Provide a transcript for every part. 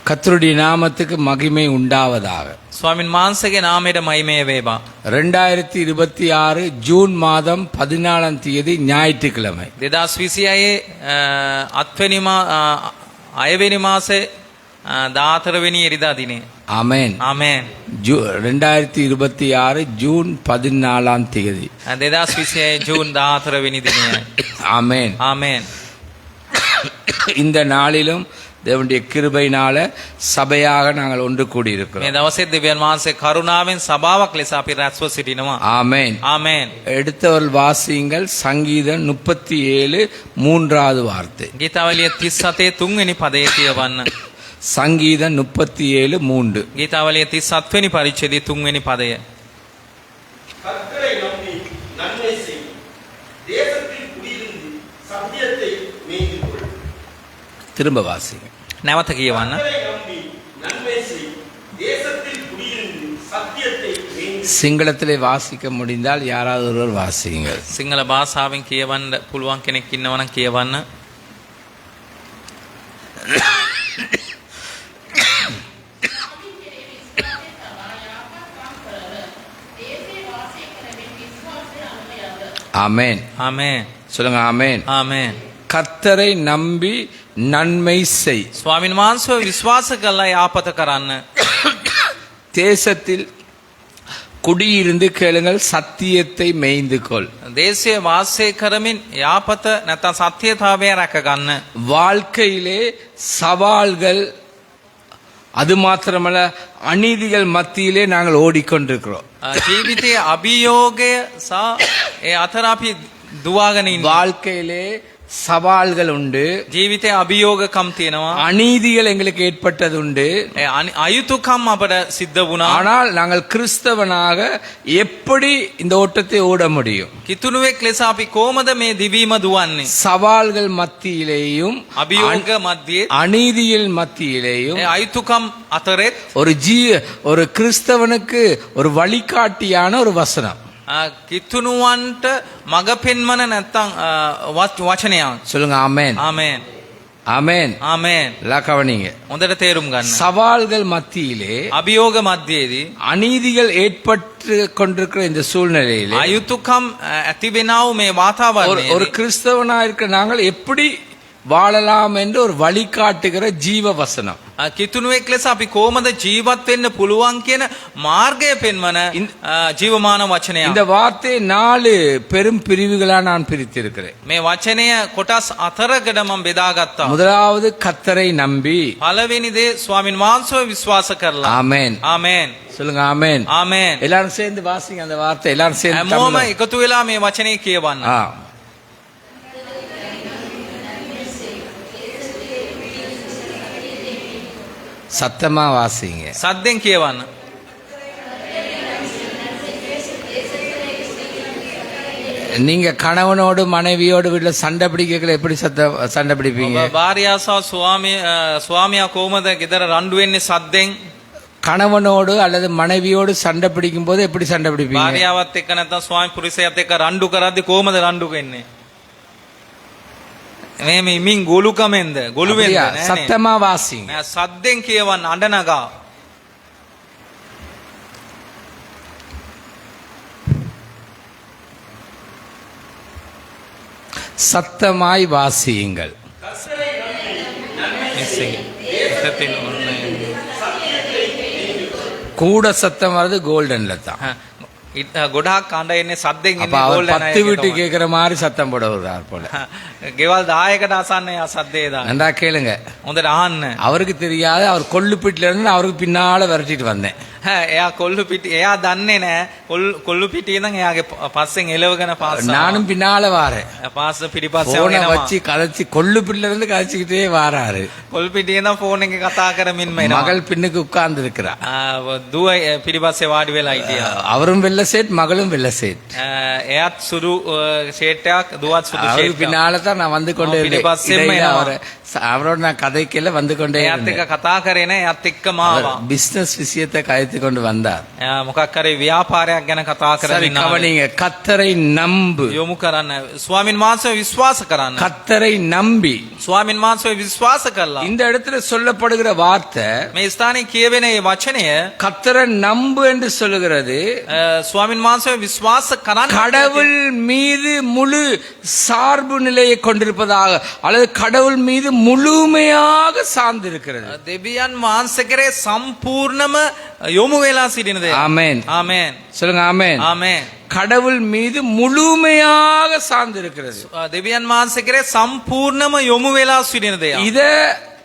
கர்த்தருடைய நாமத்துக்கு மகிமை உண்டாவதாக. ස්වාමින් වහන්සේගේ නාමයට මහිමය වේවා. 2026 ஜூன் மாதம் 14ஆம் தேதி ஞாயிற்றுக்கிழமை. 2026 අයවෙනි මාසේ 14 වෙනි ඉරිදා දිනේ. ஆமென். ආමේන්. 2026 ஜூன் 14ஆம் தேதி. 2026 ஜூன் 14 වෙනි දිනයයි. ஆமென். ආමේன். இந்த நாளிலும் தேவனுடைய கிருபையினால சபையாக நாங்கள் ஒன்று கூடி இருக்கிறோம். මේ දවසේ දෙවියන් වහන්සේ කරුණාවෙන් සභාවක් ලෙස අපි රැස්ව සිටිනවා. ஆமென். ආමේන්. எடுத்தவர் வாசியுங்கள் சங்கீதம் 37 3வது வார்த்தை. ගීතාවලිය 37 3 වෙනි පදයේ කියවන්න. சங்கீதம் 37 3. ගීතාවලිය 37 වෙනි පරිච්ඡේදයේ 3 වෙනි පදය. கர்த்தரை நம்பி நன்மை செய், தேசத்தில் குடியிருந்து சத்தியத்தை மேய்ந்து கொள். திரும்ப வாசிங்க. නැවත කියවන්න. கர்த்தரை நம்பி நன்மை செய், தேசத்தில் குடியிருந்து சத்தியத்தை மேய்ந்து கொள். சிங்களத்திலே வாசிக்க முடிந்தால் யாராவது ஒருவர் வாசிங்க. සිංහල භාෂාවෙන් කියවන්න පුළුවන් කෙනෙක් ඉන්නවා නම් කියවන්න. ஆமென். ආමේන්. சொல்லுங்க ஆமென். ආමේන්. கர்த்தரை நம்பி நன்மை செய். ස්වාමින් වහන්සේව විශ්වාස කරලා යාපත කරන්න. தேசத்தில் குடியிருந்து கேளுங்கள் சத்தியத்தை மேய்ந்து கொள். දේශයේ වාසය කරමින් යාපත නැත්නම් සත්‍යතාවය රැක ගන්න. வாழ்க்கையிலே சவால்கள் அது மாத்திரமல்ல அநீதிகள் மத்தியிலே நாங்கள் ஓடிக்கொண்டிருக்கிறோம். ජීවිතයේ අභියෝගය සහ ඒ අතර අපි දුවාගෙන ඉන්නවා. வாழ்க்கையிலே சவால்கள் உண்டு, ජීවිතයේ අභියෝගකම් තියෙනවා. அநீதிகள் எங்களுக்கு ஏற்பட்டது உண்டு. අයුතුකම් අපට සිද්ධ වුණා. ஆனால் நாங்கள் கிறிஸ்தவனாக எப்படி இந்த ஓட்டத்தை ஓட முடியும்? කිතුණුවෙක් ලෙස අපි කොහොමද මේ දිවීම දුවන්නේ? சவால்கள் மத்தியிலேயும் අභියෝග මැද්දේ அநீதியில் மத்தியிலேயும் ඒ අයුතුකම් අතරෙත් ஒரு கிறிஸ்தவனுக்கு ஒரு வழிகாட்டியான ஒரு வசனம். කිතුණුවන්ට මඟ පෙන්වන නැත්නම් වචනයක්. சொல்லுங்க ஆமென். ආමේන්. ஆமென். ආමේන්. கவனிங்க. හොඳට තේරුම් ගන්න. சவால்கள் மத்தியிலே අභියෝග මැද්දේදී அநீதிகள் ஏற்பட்டு கொண்டிருக்கிற இந்த சூழ்நிலையிலே අයුතුකම් ඇති වෙනව මේ වාතාවරණයේ ஒரு கிறிஸ்தவனா இருக்கிற நாங்கள் எப்படி வாழலாம் என்று ஒரு வழிகாட்டுகிற ஜீவ வசனம். කිතුණුවෙක් ලෙස අපි කොහොමද ජීවත් වෙන්න පුළුවන් කියන මාර්ගය පෙන්වන ජීවමාන වචනයක්. இந்த வார்த்தையை 4 பெரும் பிரிவுகளா நான் பிரித்திருக்கிறேன். මේ වචනය කොටස් 4කට මම බෙදාගත්තා. முதலாவது கர்த்தரை நம்பி. පළවෙනි දේ ස්වාමින් වහන්සේව විශ්වාස කරලා. ஆமென். ආමේන්. சொல்லுங்க ஆமென். ආමේන්. எல்லாரும் சேர்ந்து வாசிங்க அந்த வார்த்தை. எல்லாரும் சேர்ந்து හැමෝම එකතු වෙලා මේ වචනේ කියවන්න. சத்தமா வாசிங்க. සද්දෙන් කියවන්න. நீங்க கணவனோடு மனைவியோடு வீட்டுல சண்டை பிடிக்கல எப்படி சண்டை பிடிப்பீங்க? භාර්යාව සහ ස්වාමියා කොහොමද ගෙදර රණ්ඩු වෙන්නේ සද්දෙන්? கணவனோடு அல்லது மனைவியோடு சண்டை பிடிக்கும் போது எப்படி சண்டை பிடிப்பீங்க? භාර්යාවත් එක්ක නැත්නම් ස්වාමි පුරුෂයාත් එක්ක රණ්ඩු කරද්දී කොහොමද රණ්ඩු වෙන්නේ? මේ මින් ගොළුකමෙන්ද ගොළු වෙන්ද? නෑ. சத்தமா வாசிங்க. සද්දෙන් කියවන්න අඬනගා. சத்தமாய் வாசியுங்கள். கூட சத்தம் வருது கோல்டன்ல தான். ගොඩාක් අඬ එන්නේ සද්දෙන් அப்ப එන්නේ அவர் ගෝල්ඩන් 10 வீட்டு கேக்குற மாதிரி சத்தம் போட வருவார் போல. ගෙවල් 10කට අසන්න යා සද්දේ දාන. நன்றா கேளுங்க. හොඳට අහන්න. அவருக்கு தெரியாது அவர் கொள்ளுப்பிட்டில இருந்து அவருக்கு பின்னால விரட்டிட்டு வந்தேன். එයා කොල්ලු පිටි එයා දන්නේ නැහැ කොල්ලු පිටියේ නම් එයාගේ පස්සෙන් එලවගෙන පාස්සා. நானும் பின்னால வாரேன். පාස්ස පිටිපස්සේ போனை යනවා. வச்சு கதைச்சு கொள்ளுப்பிட்டில இருந்து கதைச்சுக்கிட்டே வாராரு. කොල් පිටියේ නම් ෆෝන් එකේ කතා කරමින්ම එනවා. மகள் பின்னுக்கு உட்கார்ந்து இருக்கிறா. දුව පිටිපස්සේ වාඩි වෙලා හිටියා. அவரும் வெள்ள சேட் மகளும் வெள்ள சேட். එයාත් සුදු ෂේට් එකක් දුවත් සුදු அவருக்கு ෂේට් එකක්. பின்னால தான் நான் வந்து கொண்டே இருந்தேன். அவரோட நான் கதைக்கெல்லாம் வந்து கொண்டே එයාත් එක්ක කතා කරේ නැහැ. එයාත් එක්කම ආවා. பிசினஸ் விஷயத்தை கதைத்து கதைத்து கொண்டு வந்தார். මොකක් කරේ ව්‍යාපාරයක් ගැන කතා சரி, කරමින් கவனிங்க. கத்தரை நம்பு. යොමු කරන්න. ස්වාමින් වහන්සේව විශ්වාස කරන්න. கத்தரை நம்பி. ස්වාමින් වහන්සේව විශ්වාස කළා. இந்த இடத்துல சொல்லப்படுகிற வார்த்தை මේ ස්ථානයේ කියවෙන මේ වචනය கத்தரை நம்பு என்று சொல்லுகிறது. ස්වාමින් වහන්සේව විශ්වාස කරන්න. கடவுள் மீது முழு சார்பு நிலையை கொண்டிருப்பதாக அல்லது கடவுள் மீது முழுமையாக சார்ந்திருக்கிறது. දෙවියන් වහන්සේ කරේ සම්පූර්ණම යොමු වෙලා සිටින දේ. ஆமென். ආමේන්. சொல்லுங்க ஆமென். ආමේன். கடவுள் மீது முழுமையாக சார்ந்திருக்கிறது. දෙවියන් වහන්සේ කරේ සම්පූර්ණම යොමු වෙලා සිටින දේ. இத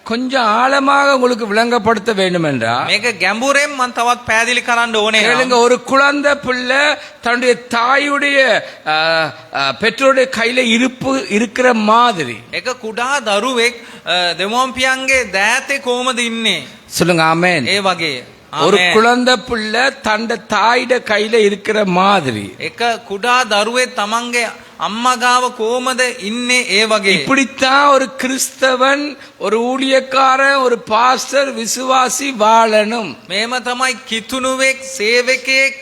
கொஞ்சம் ஆழமாக உங்களுக்கு விளங்கப்படுத்த வேண்டும் என்றால் මේක ගැඹුරෙන් මම තවත් පැහැදිලි කරන්න ඕනේ. கேளுங்க. ஒரு குழந்தை பிள்ளை தன்னுடைய தாயுடைய பெற்றோருடைய கையில இருக்கிற மாதிரி. එක කුඩා දරුවෙක් දෙමෝපියන්ගේ දෑතේ කොහොමද ඉන්නේ? சொல்லுங்க ஆமென். ඒ වගේ. ஒரு குழந்தை பிள்ளை தன்னுடைய தாயிட கையில இருக்கிற மாதிரி. එක කුඩා දරුවෙක් තමන්ගේ අම්මා ගාව කොහොමද ඉන්නේ? ඒ වගේ. இப்படித்தான் ஒரு கிறிஸ்தவன், ஒரு ஊழியக்காரன், ஒரு பாஸ்டர், விசுவாசி வாழணும். මේම තමයි කිතුණුවෙක්, සේවකයෙක්,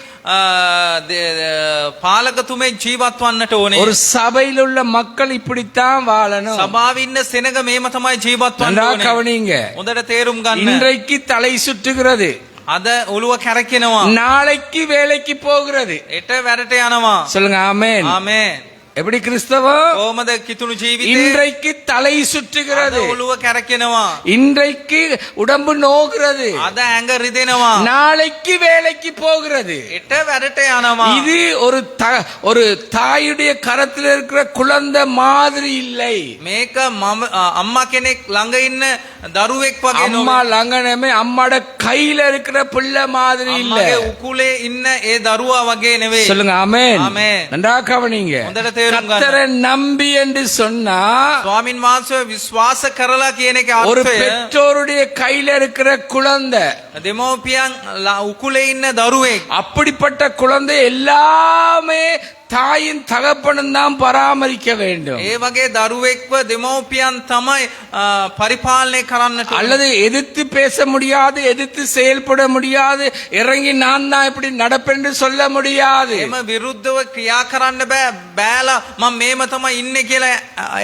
පාලකතුමෙක් ජීවත් වන්නට ඕනේ. ஒரு சபையில் உள்ள மக்கள் இப்படித்தான் வாழணும். සභාවේ ඉන්න සෙනග මේම තමයි ජීවත් වන්න நன்றா ඕනේ. கவனிங்க. හොඳට තේරුම් ගන්න. இன்றைக்கு தலை சுற்றுகிறது, අද ඔළුව කැරකෙනවා. நாளைக்கு வேலைக்கு போகிறது. එට වැඩට යනවා. சொல்லுங்க ஆமென். ආමේන්. எப்படி கிறிஸ்தவம்? කොහොමද කිතුණු ජීවිතේ? இன்றைக்கு தலை අද சுற்றுகிறது, ඔළුව කැරකෙනවා. இன்றைக்கு உடம்பு நோகிறது, අද ඇඟ රිදෙනවා. நாளைக்கு வேலைக்கு போகிறது. එට වැඩට යනවා. இது ஒரு தாயுடைய கரத்தில் இருக்கிற குழந்தை மாதிரி இல்லை. මේක මම අම්මා කෙනෙක් ළඟ ඉන්න දරුවෙක් වගේ அம்மா නෙවෙයි. லங்கனமே அம்மாட கையில இருக்கிற பிள்ளை மாதிரி இல்ல. අම්මගේ උකුලේ ඉන්න ඒ දරුවා වගේ නෙවෙයි. சொல்லுங்க ஆமென். ආමේන්. நன்றா கவனிங்க. හොඳට තේරුම් ගන්න. கர்த்தரை நம்பி என்று சொன்னா ස්වාමින් වහන්සේව විශ්වාස කරලා කියන එකේ ஒரு අර්ථය பெற்றோருடைய கையில இருக்கிற குழந்தை, දෙමෝපියන් උකුලේ ඉන්න දරුවෙක්. அப்படிப்பட்ட குழந்தை எல்லாமே தாயின் தகப்பனும் தான் பராமரிக்க வேண்டும். ඒ වගේ දරුවෙක්ව දෙමෝපියන් තමයි පරිපාලනය කරන්නට. அல்லது எதிர்த்து பேச முடியாது, எதிர்த்து செயல்பட முடியாது, இறங்கி நான் தான் இப்படி நடப்பேன்னு சொல்ல முடியாது. එම විරුද්ධව ක්‍රියා කරන්න බෑ. බෑලා මම මේම තමයි ඉන්නේ කියලා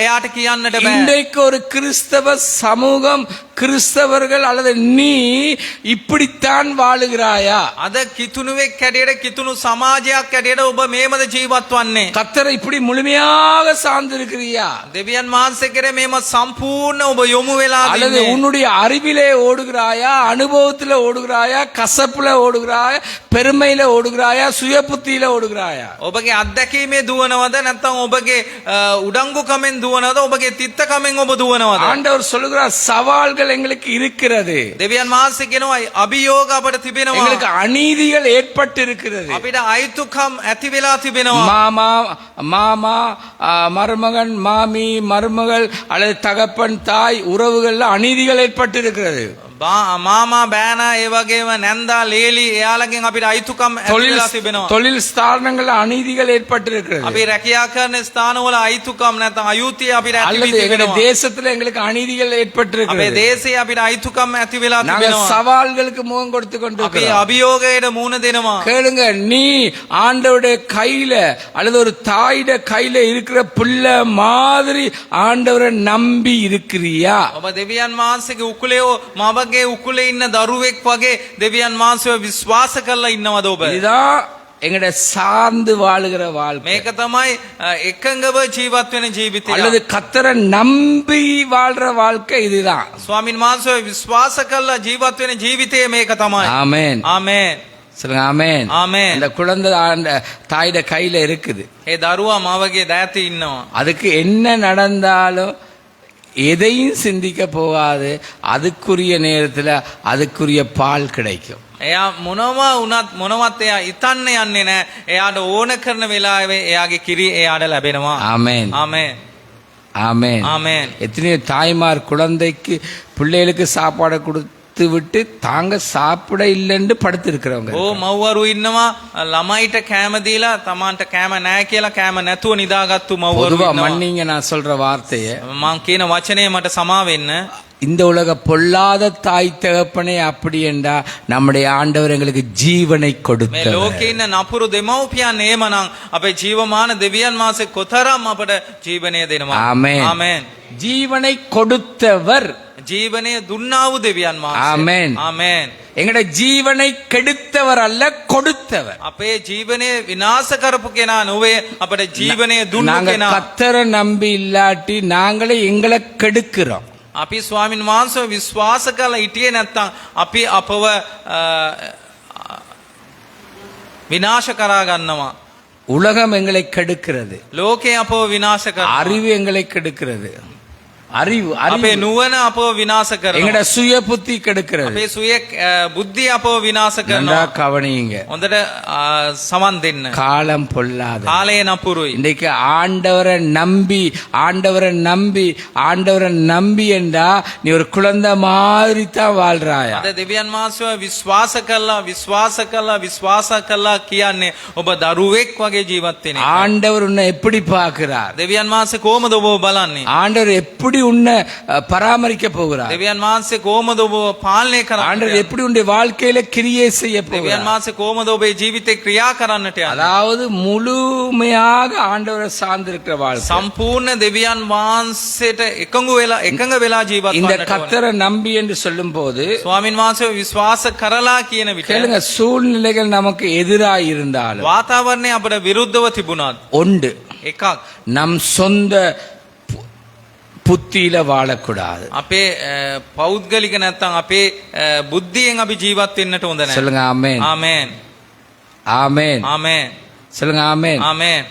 එයාට කියන්නට බෑ. இன்றைக்கு ஒரு கிறிஸ்தவ சமூகம், கிறிஸ்தவர்கள் அல்லது நீ இப்படித்தான் வாழுகிறாயா? අද කිතුණුවෙක් හැටියට කිතුණු සමාජයක් හැටියට ඔබ මේමද ජීවත් වන්නේ? கர்த்தரை இப்படி முழுமையாக சார்ந்திருக்கிறியா? දෙවියන් වහන්සේ කෙරේ මේම සම්පූර්ණ ඔබ යොමු වෙලා அல்லது ඉන්නේ? உன்னுடைய அறிவிலே ஓடுகிறாயா, அனுபவத்துல ஓடுகிறாயா, கசப்புல ஓடுகிறாயா, பெருமையில ஓடுகிறாயா, சுய புத்தியில ஓடுகிறாயா? ඔබගේ අත්දැකීමේ දුවනවද නැත්නම් ඔබගේ උඩංගුකමෙන් දුවනවද ඔබගේ තිත්තකමෙන් ඔබ දුවනවද? ஆண்டவர் சொல்லுகிறார், சவால்கள் எங்களுக்கு இருக்கிறது, දෙවියන් වහන්සේ කියනවා අභියෝග අපට තිබෙනවා. எங்களுக்கு அநீதிகள் ஏற்பட்டு இருக்கிறது. අපිට අයිතුකම් ඇති වෙලා තිබෙනවා. மாமா மாமா மருமகன், மாமி மருமகள் அல்லது தகப்பன் தாய் உறவுகள்ல அநீதிகள் ஏற்பட்டு இருக்கிறது. මාමා බෑනා ඒ වගේම නැන්දා ලේලි එයාලගෙන් අපිට අයිතුකම් ඇති වෙලා තිබෙනවා. தொழில் ஸ்தானங்கள்ல அநீதிகள் ஏற்பட்டு இருக்கிறது. අපි රැකියා කරන ස්ථානවල අයිතුකම් නැත්නම් අයුතිය අපිට ඇති அல்லது වී எங்களுடைய තිබෙනවා. தேசத்துல எங்களுக்கு அநீதிகள் ஏற்பட்டு අපේ இருக்கிறது. දේශයේ අපිට අයිතුකම් ඇති වෙලා நாங்க තිබෙනවා. சவால்களுக்கு முகம் கொடுத்து අපි கொண்டிருக்கிறோம். අභියෝගයට මුහුණ දෙනවා. கேளுங்க, நீ ஆண்டவருடைய கையில அல்லது ஒரு தாயிட கையில இருக்கிற பிள்ளை மாதிரி ஆண்டவரை நம்பி இருக்கிறியா? ඔබ දෙවියන් වහන්සේගේ උකුලේ මවගේ උකුලේ ඉන්න දරුවෙක් වගේ දෙවියන් වහන්සේව විශ්වාස කරලා ඉන්නවද ඔබ? இதுதான் எங்கட சார்ந்து வாழுகிற வாழ்க்கை. මේක තමයි එකඟව ජීවත් වෙන ජීවිතය. அல்லது கர்த்தரை நம்பி வாழ்ற வாழ்க்கை இதுதான். ස්වාමින් වහන්සේව විශ්වාස කරලා ජීවත් වෙන ජීවිතය මේක තමයි. ஆமென். ආමේන්. சொல்லுங்க ஆமென். ආමේන්. அந்த குழந்தை தாயிட கையில இருக்குது. ඒ දරුවා මවගේ දෑතේ ඉන්නවා. அதுக்கு என்ன நடந்தாலும் எதையும் சிந்திக்க போகாது. அதுக்குரிய நேரத்துல அதுக்குரிய பால் கிடைக்கும். එයා මොනවා වුණත් මොනවත් එයා ඉතන්න යන්නේ නැහැ. එයාට ඕන කරන වෙලාවේ එයාගේ කිරි එයාට ලැබෙනවා. ஆமென். ආමේන්. ஆமென். ආමේன். எத்தனையோ தாய்மார் குழந்தைக்கு பிள்ளைகளுக்கு சாப்பாடு கொடுத்து விட்டு தாங்க சாப்பிட இல்லைன்னு படுத்து இருக்கிறவங்க. ඕ මව්වරු ඉන්නවා ළමයිට කෑම දීලා තමාන්ට කෑම නැහැ කියලා කෑම නැතුව නිදාගත්තු මව්වරු பொதுவா ඉන්නවා. மன்னிங்க நான் சொல்ற வார்த்தைய. මම කියන වචනේ මට සමා වෙන්න. இந்த உலக பொல்லாத தாய் தகப்பனே அப்படி என்றா நம்முடைய ஆண்டவர் எங்களுக்கு ஜீவனை මේ கொடுத்தார். ලෝකේ ඉන්න නපුරු දෙමව්පියන් එහෙමනම් අපේ ජීවමාන දෙවියන් වහන්සේ කොතරම් අපට ජීවනය දෙනවා. ஆமென். ආමෙන්. ஜீவனை கொடுத்தவர். ජීවනය දුන්නා වූ දෙවියන් වහන්සේ. ආමෙන්. ආමෙන්. எங்கட ஜீவனை கெடுத்தவர் அல்ல, கொடுத்தவர். අපේ ජීවනය විනාශ කරපු කෙනා නොවේ අපට ජීවනය දුන්නු நாங்க කෙනා. கத்தரை நம்பி இல்லாட்டி நாங்களே எங்களை கெடுக்கிறோம். අපි ස්වාමින් වහන්සේව විශ්වාස කරලා හිටියේ නැත්නම් අපි අපව විනාශ කරා ගන්නවා. உலகம் எங்களை கெடுக்கிறது, ලෝකේ අපව විනාශ කරනවා. அறிவு எங்களை கெடுக்கிறது. அறிவு අපේ அறிவு නුවණ අපව විනාශ எங்கட කරනවා. சுய புத்தி கெடுக்கிறது. අපේ සුවේ බුද්ධිය අපව විනාශ நன்றா කරනවා. கவனியுங்க. හොඳට සමන් දෙන්න. காலம் பொல்லாத. කාලය නපුරුයි. இன்றைக்கு ஆண்டவரை நம்பி ஆண்டவரை நம்பி ஆண்டவரை நம்பி என்றா நீ ஒரு குழந்தை மாதிரி தான் வாழ்றாயா. අද දෙවියන් වහන්සේව විශ්වාස කළා කියන්නේ ඔබ දරුවෙක් වගේ ජීවත් වෙන එක. ஆண்டவர் உன்னை எப்படி பார்க்கிறார்? දෙවියන් වහන්සේ කොහොමද ඔබව බලන්නේ? ஆண்டவர் எப்படி உன்னை பராமரிக்க போகிறார்? දෙවියන් වහන්සේ කොහොමද ඔබව පාලනය ஆண்டவர் කරන්නේ? எப்படி உன்னுடைய வாழ்க்கையில கிரியை செய்ய දෙවියන් போகிறார்? වහන්සේ කොහොමද ඔබේ ජීවිතේ ක්‍රියා කරන්නට යන්නේ? அதாவது முழுமையாக ஆண்டவரை சார்ந்திருக்கிற வாழ்க்கை. සම්පූර්ණ දෙවියන් වහන්සේට එකඟ වෙලා ජීවත් இந்த වන්නට ඕනේ. கத்தரை நம்பி என்று சொல்லும் போது ස්වාමින් වහන්සේව විශ්වාස කරලා කියන විට கேளுங்க, சூழ்நிலைகள் நமக்கு எதிராக இருந்தாலும் වාතාවරණය අපට විරුද්ධව තිබුණත් உண்டு, එකක් நம் சொந்த புத்தியில வாழக்கூடாது. අපේ පෞද්ගලික නැත්තම් අපේ බුද්ධියෙන් අපි ජීවත් වෙන්නට හොඳ නැහැ. சொல்லுங்க ஆமென். ආමේන්. ஆமென். ආමේන්. சொல்லுங்க ஆமென். ආමේன்.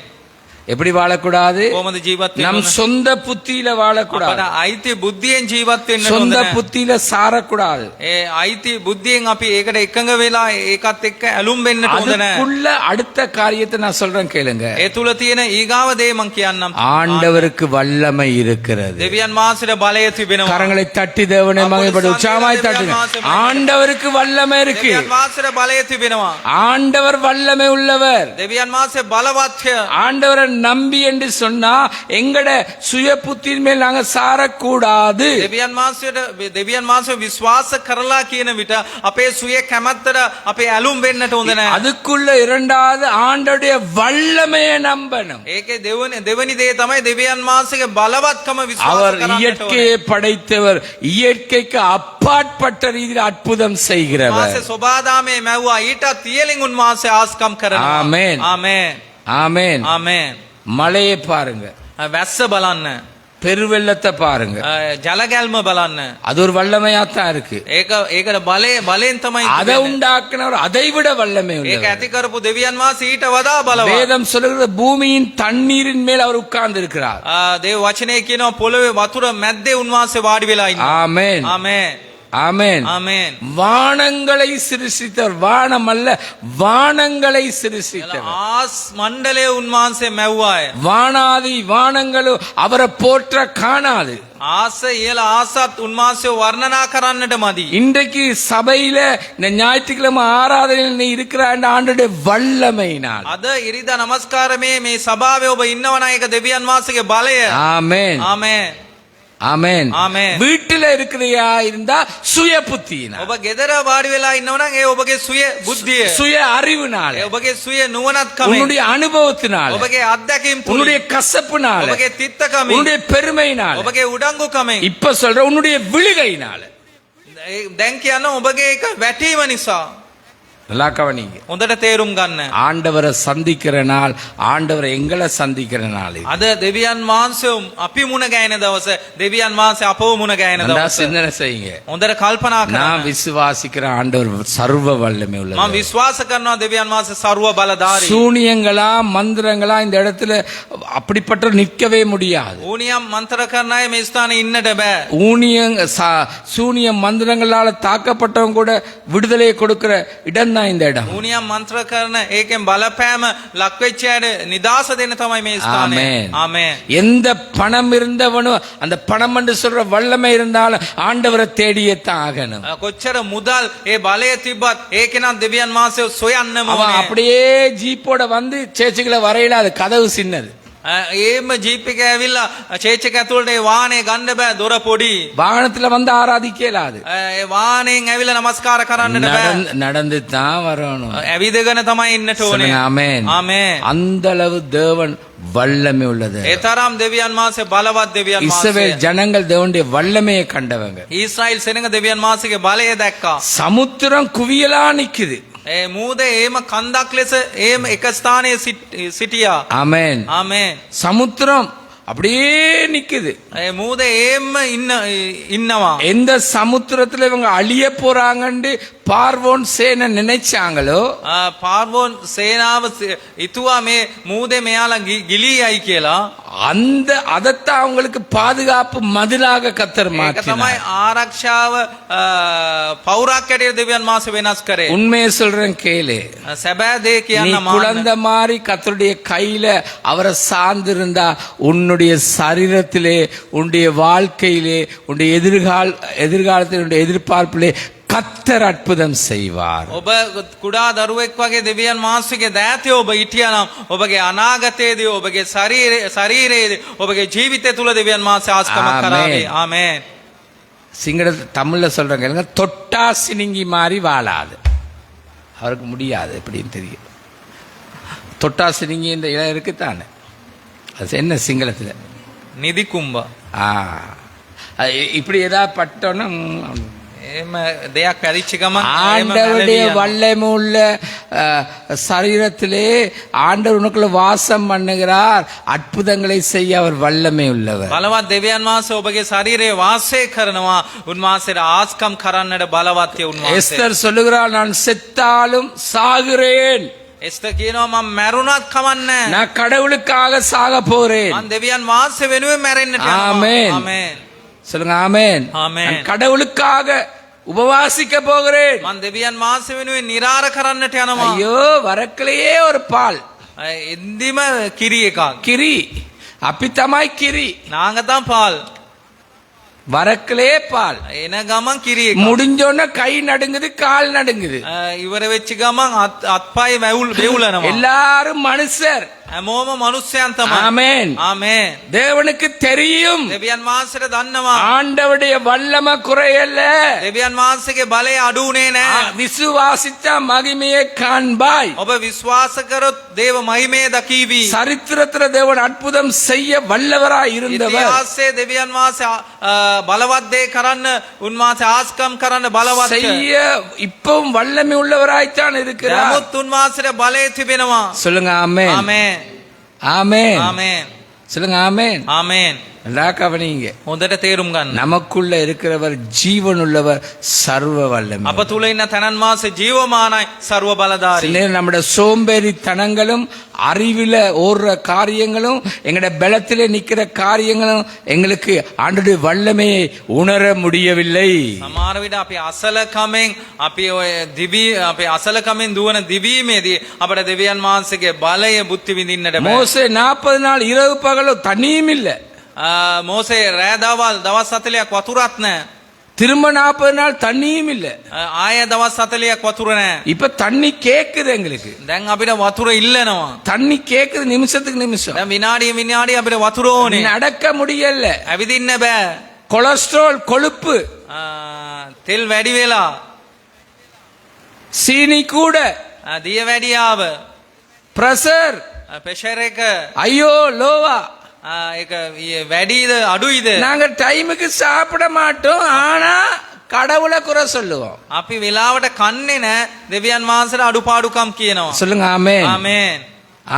எப்படி வாழக்கூடாது? කොහොමද ජීවත් நம் වෙන්නේ? சொந்த புத்தியில අපට வாழக்கூடாது. අයිති බුද්ධියෙන් ජීවත් වෙන්නට හොඳ சொந்த නැහැ. புத்தியில சாரக்கூடாது. ඒ අයිති බුද්ධියෙන් අපි ඒකට එකඟ වෙලා ඒකත් එක්ක ඇලුම් වෙන්නට හොඳ නැහැ. அதுக்குள்ள அடுத்த காரியத்தை நான் சொல்றேன் கேளுங்க. ඒ තුල තියෙන ඊගාව දේ මං කියන්නම්. ஆண்டவருக்கு வல்லமை இருக்கிறது. දෙවියන් වහන්සේට බලය තිබෙනවා. கரங்களை தட்டி தேவனை மகிமைப்படு. உற்சாகமாய் தட்டுங்க. ஆண்டவருக்கு வல்லமை இருக்கு. දෙවියන් වහන්සේට බලය තිබෙනවා. ஆண்டவர் வல்லமை உள்ளவர். දෙවියන් වහන්සේ බලවත්ය. ஆண்டவரை நம்பி என்று சொன்னா எங்கட சுய புத்தியின் மேல் நாங்க சாரக்கூடாது. දෙවියන් වහන්සේ විශ්වාස කරලා කියන විට අපේ සුවේ කැමැත්තට අපේ ඇලුම් වෙන්නට හොඳ නැහැ. அதுக்குள்ள இரண்டாவது ஆண்டவருடைய வல்லமையை நம்பணும். ඒකේ දෙවනි දේ තමයි දෙවියන් වහන්සේගේ බලවත්කම විශ්වාස அவர் කරන්නට ඕනේ. இயற்கையை படைத்தவர், இயற்கைக்கு அப்பாற்பட்ட ரீதியில் அற்புதம் செய்கிறவர். වහන්සේ සෝබාදාමේ මැව්වා ඊටත් ඉහළින් උන්වහන්සේ ආස්කම් කරනවා. ආමේන්. ආමේන්. ஆமென். ආමේන්. மழையை பாருங்க, වැස්ස බලන්න. பெருவெள்ளத்தை பாருங்க, ජලගැල්ම බලන්න. அது ஒரு வல்லமையாத்தான் இருக்கு. ඒකට බලයෙන් තමයි அதை තිබෙන්නේ. உண்டாக்குனவர் அதை விட வல்லமை ඒක உள்ளவர். ඇති කරපු දෙවියන් වහන්සේ ඊට වඩා බලවත්. வேதம் சொல்லுகிறது பூமியின் தண்ணீரின் மேல் அவர் உட்கார்ந்து இருக்கிறார். දේව වචනේ කියනවා පොළවේ වතුර මැද්දේ උන්වහන්සේ වාඩි වෙලා ඉන්නවා. ஆமென். ආමේන්. ஆமென். ආමේන්. வானங்களை சிருஷ்டித்தவர், வானம் அல்ல வானங்களை சிருஷ்டித்தவர். ආස් මණ්ඩලයේ උන්වහන්සේ මැව්වාය. வானாதி வானங்களும் அவரை போற்ற காணாது. ආස ඉහළ ආසත් උන්වහන්සේ වර්ණනා කරන්නට මදි. இன்றைக்கு சபையில இந்த ஞாயிற்றுக்கிழமை ஆராதனையில் நீ இருக்கிற ஆண்டுடைய வல்லமையினால். අද ඉරිදා නමස්කාරමේ මේ සභාවේ ඔබ ඉන්නවනම් ඒක දෙවියන් වහන්සේගේ බලය. ஆமென். ආමේන්. ஆமென். ආමේන්. வீட்டில இருக்கிறையா இருந்தா சுய புத்தியினால், ඔබ ගෙදර වාඩි වෙලා ඉන්නවනම් ඒ ඔබගේ සුවේ බුද්ධිය. சுய அறிவுனால, ඒ ඔබගේ සුවේ නුවණත්කම. உன்னுடைய அனுபவத்தினால, ඔබගේ අත්දැකීම් තුලින්. உன்னுடைய கசப்புனால, ඔබගේ තිත්තකමින්. உன்னுடைய பெருமையினால, ඔබගේ උඩඟුකමෙන්. இப்ப சொல்ற உன்னுடைய விழுகையினால. දැන් කියන්න ඔබගේ එක වැටීම නිසා. நல்லா கவனிங்க. හොඳට තේරුම් ගන්න. ஆண்டவரை சந்திக்கிற நாள், ஆண்டவரை எங்களை சந்திக்கிற நாள் இது. අද දෙවියන් වහන්සේ අපි මුණ ගැහෙන දවස, දෙවියன் වහන්සේ අපව මුණ ගැහෙන நல்லா දවස. சிந்தனை செய்யுங்க. හොඳට කල්පනා நான் කරන්න. விசுவாசிக்கிற ஆண்டவர் சர்வ வல்லமை මම உள்ளவர். විශ්වාස කරනවා දෙවියන් වහන්සේ ਸਰව බලධාරී. சூனியங்களா மந்திரங்களா இந்த இடத்துல அப்படிப்பட்ட நிற்கவே முடியாது. ඌනියම් මන්ත්‍ර කරන අය මේ ස්ථානයේ ඉන්නට බෑ. சூனிய மந்திரங்களால தாக்கப்பட்டவங்க கூட விடுதலையை கொடுக்கிற இடம் தான் இந்த இடம். ඌනියම් මන්ත්‍ර කරන ඒකෙන් බලපෑම ලක් වෙච්ච අයට නිදාස දෙන්න තමයි මේ ස්ථානය. ஆமென். ආමේන්. எந்த பணம் இருந்தவனோ அந்த பணம் என்று சொல்ற வல்லமை இருந்தாலும் ஆண்டவரை தேடியே தான் ஆகணும். කොච්චර මුදල් ඒ බලය තිබ්බත් ඒක නම් දෙවියන් වහන්සේ සොයන්නම அவன் ඕනේ. அப்படியே ஜீப்போட வந்து சேர்ச்சுக்குள்ள வரையில அது கதவு சின்னது. ඒම ජීප් එක ඇවිල්ලා චේච් එක ඇතුළට ඒ වාහනේ ගන්න බෑ, දොර පොඩි. வாகனத்துல வந்து ஆராதிக்க இயலாது. ඒ වාහනයෙන් ඇවිල්ලා නමස්කාර කරන්නට බෑ. நடந்து தான் வரணும். ඇවිදගෙන තමයි ඉන්නට ඕනේ. சொல்லுங்க ஆமென். ආමේන්. அந்த அளவு தேவன் வல்லமை உள்ளது. ඒ තරම් දෙවියන් වහන්සේ බලවත් දෙවියන් இஸ்ரவேல் වහන්සේ. ஜனங்கள் தேவனுடைய வல்லமையை கண்டவங்க. ඊශ්‍රායෙල් සෙනඟ දෙවියන් වහන්සේගේ බලය දැක්කා. சமுத்திரம் குவியலா நிக்குது. ඒ මූදේ ඒම කන්දක් ලෙස ඒම එක ස්ථානයේ සිටියා. ஆமென். ආමේන්. சமுத்திரம் அப்படியே நிக்குது. ඒ මූදේ ඒම ඉන්නවා. எந்த சமுத்திரத்துல இவங்க அழிய போறாங்கன்னு பார்வோன் சேனை நினைச்சாங்களோ පාර්වෝන් සේනාව ඉතුවා මේ මූදේ මෙයාලා ගිලීයයි කියලා. அந்த அதத்தான் அவங்களுக்கு பாதுகாப்பு மதிலாக கத்தர் ඒක மாற்றினார். තමයි ආරක්ෂාව පෞරක් ඇටියට දෙවියන් වහන්සේ වෙනස් කරේ. உண்மையை சொல்றேன் கேளு. සැබෑ දේ நீ කියන්න මාන්න. குழந்தை மாதிரி கத்தருடைய கையில அவரை சார்ந்திருந்தா உன்னுடைய சரீரத்திலே உன்னுடைய வாழ்க்கையிலே உன்னுடைய எதிர்காலத்தில் உன்னுடைய எதிர்பார்ப்பிலே கத்தர் அற்புதம் செய்வார். ඔබ කුඩා දරුවෙක් වගේ දෙවියන් වහන්සේගේ දෑතේ ඔබ හිටියානම් ඔබගේ අනාගතයේදී ඔබගේ ශරීරයේදී ඔබගේ ජීවිතය තුල දෙවියන් වහන්සේ ආස්කමක් කරාවේ. ආමේන්. சிங்கள தமிழ்ல சொல்றாங்க இல்லைங்க, தொட்டா சினிங்கி மாதிரி வாழாது. அவருக்கு முடியாது எப்படின்னு தெரியும். தொட்டா சினிங்கி இந்த இடம் இருக்குத்தானே, அது என்ன சிங்களத்துல නිදි කුම්බ. இப்படி ஏதாவது பட்டோன்னா එහෙම දෙයක් පැරිච්ච ගමන් ஆண்டவருடைய வல்லமை உள்ள சரீரத்திலே ஆண்டவர் உனக்குள்ள வாசம் பண்ணுகிறார். அற்புதங்களை செய்ய அவர் வல்லமை உள்ளவர். බලවත් දෙවියන් වහන්සේ ඔබගේ ශරීරයේ වාසය කරනවා. උන්වහන්සේට ආස්කම් කරන්නට බලවත් උන්වහන්සේ. எஸ்தர் சொல்லுகிறார், நான் செத்தாலும் சாகிறேன். එස්තර් කියනවා මම මැරුණත් කමන්නේ. நான் கடவுளுக்காக சாக போறேன். මම දෙවියන් වහන්සේ වෙනුවෙන් මැරෙන්නට යනවා. ஆமென். ආමේන්. சொல்லுங்க ஆமென். ஆமென். நான் கடவுளுக்காக உபவாசிக்க போகிறேன். මම දෙවියන් වහන්සේ වෙනුවෙන් නිරාර කරන්නට යනවා. ஐயோ வரக்கலையே ஒரு பால் එන්දිම කිරි එකක්. கிரி அப்பி தமாய் கிரி නාග තමයි පාල්. வரக்கலையே பால் එන ගමන් කිරි එකක්. முடிஞ்சோன்னா கை நடுங்குது, கால் நடுங்குது. ඉවර වෙච්ච ගමන් අත්පය වෙවුලනවා. எல்லாரும் மனுஷர். හැමෝම මනුස්සයන් තමයි. ஆமென். ආමේන්. தேவனுக்கு தெரியும் දෙවියන් වහන්සේට දන්නවා. ஆண்டவருடைய வல்லமை குறையல்ல. දෙවියන් වහන්සේගේ බලය අඩු උනේ නැහැ. விசுவாசித்த மகிமையை காண்பாய். ඔබ විශ්වාස කරොත් දේව මහිමය දකීවි. சரித்திரத்துல தேவன் அற்புதம் செய்ய வல்லவராய் இருந்தவர். ඉතිහාසයේ දෙවියන් වහන්සේ බලවත් දේ කරන්න උන්වහන්සේ ආස්කම් කරන්න බලවත්. செய்ய இப்பவும் வல்லமை உள்ளவராய்த்தான் இருக்கிறார். නමුත් උන්වහන්සේට බලය තිබෙනවා. சொல்லுங்க ஆமென். ආමේන්. ஆமென். ආමේන්. சொல்லுங்க ஆமென். ආමේන්. நல்லா கவனிங்க. හොඳට තේරුම් ගන්න. நமக்குள்ள இருக்கிறவர் ஜீவன் உள்ளவர், சர்வ வல்லமை. අප තුල ඉන්න තනන් මාසේ ජීවමානයි ਸਰව சில බලධාරී. நேரம் நம்முடைய சோம்பேறித்தனங்களும் அறிவில ஓடுற காரியங்களும் எங்கட பலத்திலே நிக்கிற காரியங்களும் எங்களுக்கு ஆண்டவருடைய வல்லமையை உணர முடியவில்லை. සමහර විට අපි අසලකමෙන් අපි ඔය අපි අසලකමෙන් දුවන දිවීමේදී අපට දෙවියන් වහන්සේගේ බලය බුද්ධි විඳින්නට බෑ. மோசே 40 நாள் இரவு பகலும் தண்ணியும் இல்ல. මෝසේ රෑ දවල් දවස් 40ක් වතුරක් නැහැ. திரும்ப 40 நாள் தண்ணியும் இல்ல. ආය දවස් 40ක් වතුර නැහැ. இப்ப தண்ணி கேக்குது எங்களுக்கு. දැන් අපිට වතුර ඉල්ලනවා. தண்ணி கேக்குது நிமிஷத்துக்கு நிமிஷம். දැන් විනාඩිය අපිට වතුර ඕනේ. நடக்க முடியல. ඇවිදින්න බෑ. கொலஸ்ட்ரால் கொழுப்பு, තෙල් වැඩි වෙලා, சீனி கூட, දිය වැඩියාව, பிரஷர், ප්‍රෙෂර් එක ஐயோ லோவா. ඒක වැඩිද අඩුයිද? நாங்க டைமுக்கு சாப்பிட மாட்டோம், ஆனா கடவுளை குறை சொல்லுவோம். අපි වෙලාවට කන්නේ නැහැ. දෙවියන් වහන්සේට අඩුපාඩුකම් කියනවා. சொல்லுங்க ஆமென். ආමේන්.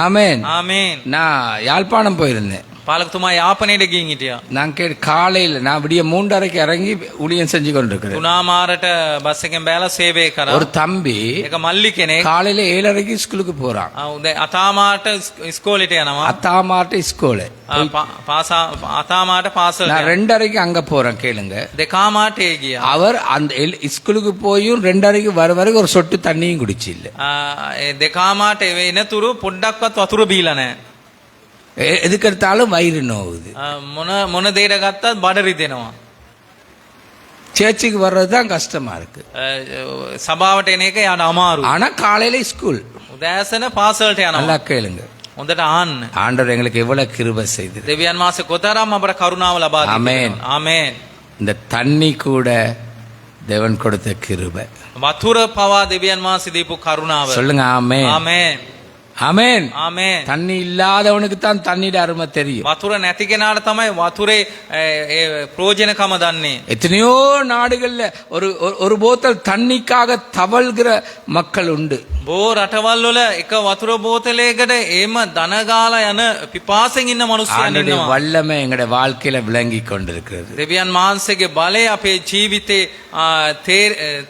ஆமென். ආමේන්. நான் யாழ்ப்பாணம் போயிருந்தேன். පාලකතුමා යාපනයට ගිහින් හිටියා. நான் காலையில் நான் விடிய 3:30க்கு இறங்கி ஊழியம் செஞ்சு கொண்டிருக்கிறேன். 3:00ට බස් එකෙන් බැලලා සේවය කරා. ஒரு தம்பி එක මල්ලි කෙනෙක් காலையில 7:30க்கு ஸ்கூலுக்கு போறான். උදේ අතාමාට ඉස්කෝලේට යනවා. அத்தாமாட்ட ஸ்கூலு. අතාමාට පාසලට நான் 2:30க்கு அங்க போறேன் கேளுங்க. දෙකාමාට ගියා. அவர் அந்த ஸ்கூலுக்கு போயும் 2:30க்கு வர வரைக்கும் ஒரு சொட்டு தண்ணியும் குடிச்சு இல்ல. ඒ දෙකාමාට වෙනතුරු පොඩ්ඩක්වත් වතුර බීලා නැහැ. எதுக்கு எடுத்தாலும் வயிறு நோவுது. මොන දේට ගත්තත් බඩ රිදෙනවා. சேர்ச்சுக்கு வர்றது தான் கஷ்டமா இருக்கு. සභාවට එන එක යාට අමාරුයි. ஆனா காலையில ஸ்கூல். උදෑසන පාසලට යනවා. நல்லா கேளுங்க. හොඳට අහන්න. ஆண்டவர் எங்களுக்கு எவ்வளவு கிருபை செய்து. දෙවියන් වහන්සේ කොතරම් අපට කරුණාව ලබා ආමේන්. දෙනවා. ආමේන්. இந்த தண்ணி கூட தேவன் கொடுத்த கிருபை. වතුර පවා දෙවියන් වහන්සේ දීපු කරුණාව. சொல்லுங்க ஆமென். ආමේන්. ஆமென். ආමේන්. தண்ணி இல்லாதவனுக்கு தான் தண்ணீர் அருமை தெரியும். වතුර නැති කෙනාට තමයි වතුරේ ඒ ප්‍රයෝජනකම දන්නේ. எத்தனையோ நாடுகள்ல ஒரு போத்தல் தண்ணிக்காக தவழ்கிற மக்கள் உண்டு. බෝ රටවල් වල එක වතුර බෝතලයකට එහෙම දන ගාලා යන පිපාසෙන් ඉන්න මිනිස්සුන් ஆண்டவருடைய ඉන්නවා. வல்லமை எங்களுடைய வாழ்க்கையில விளங்கி கொண்டிருக்கிறது. දෙවියන් වහන්සේගේ බලය අපේ ජීවිතේ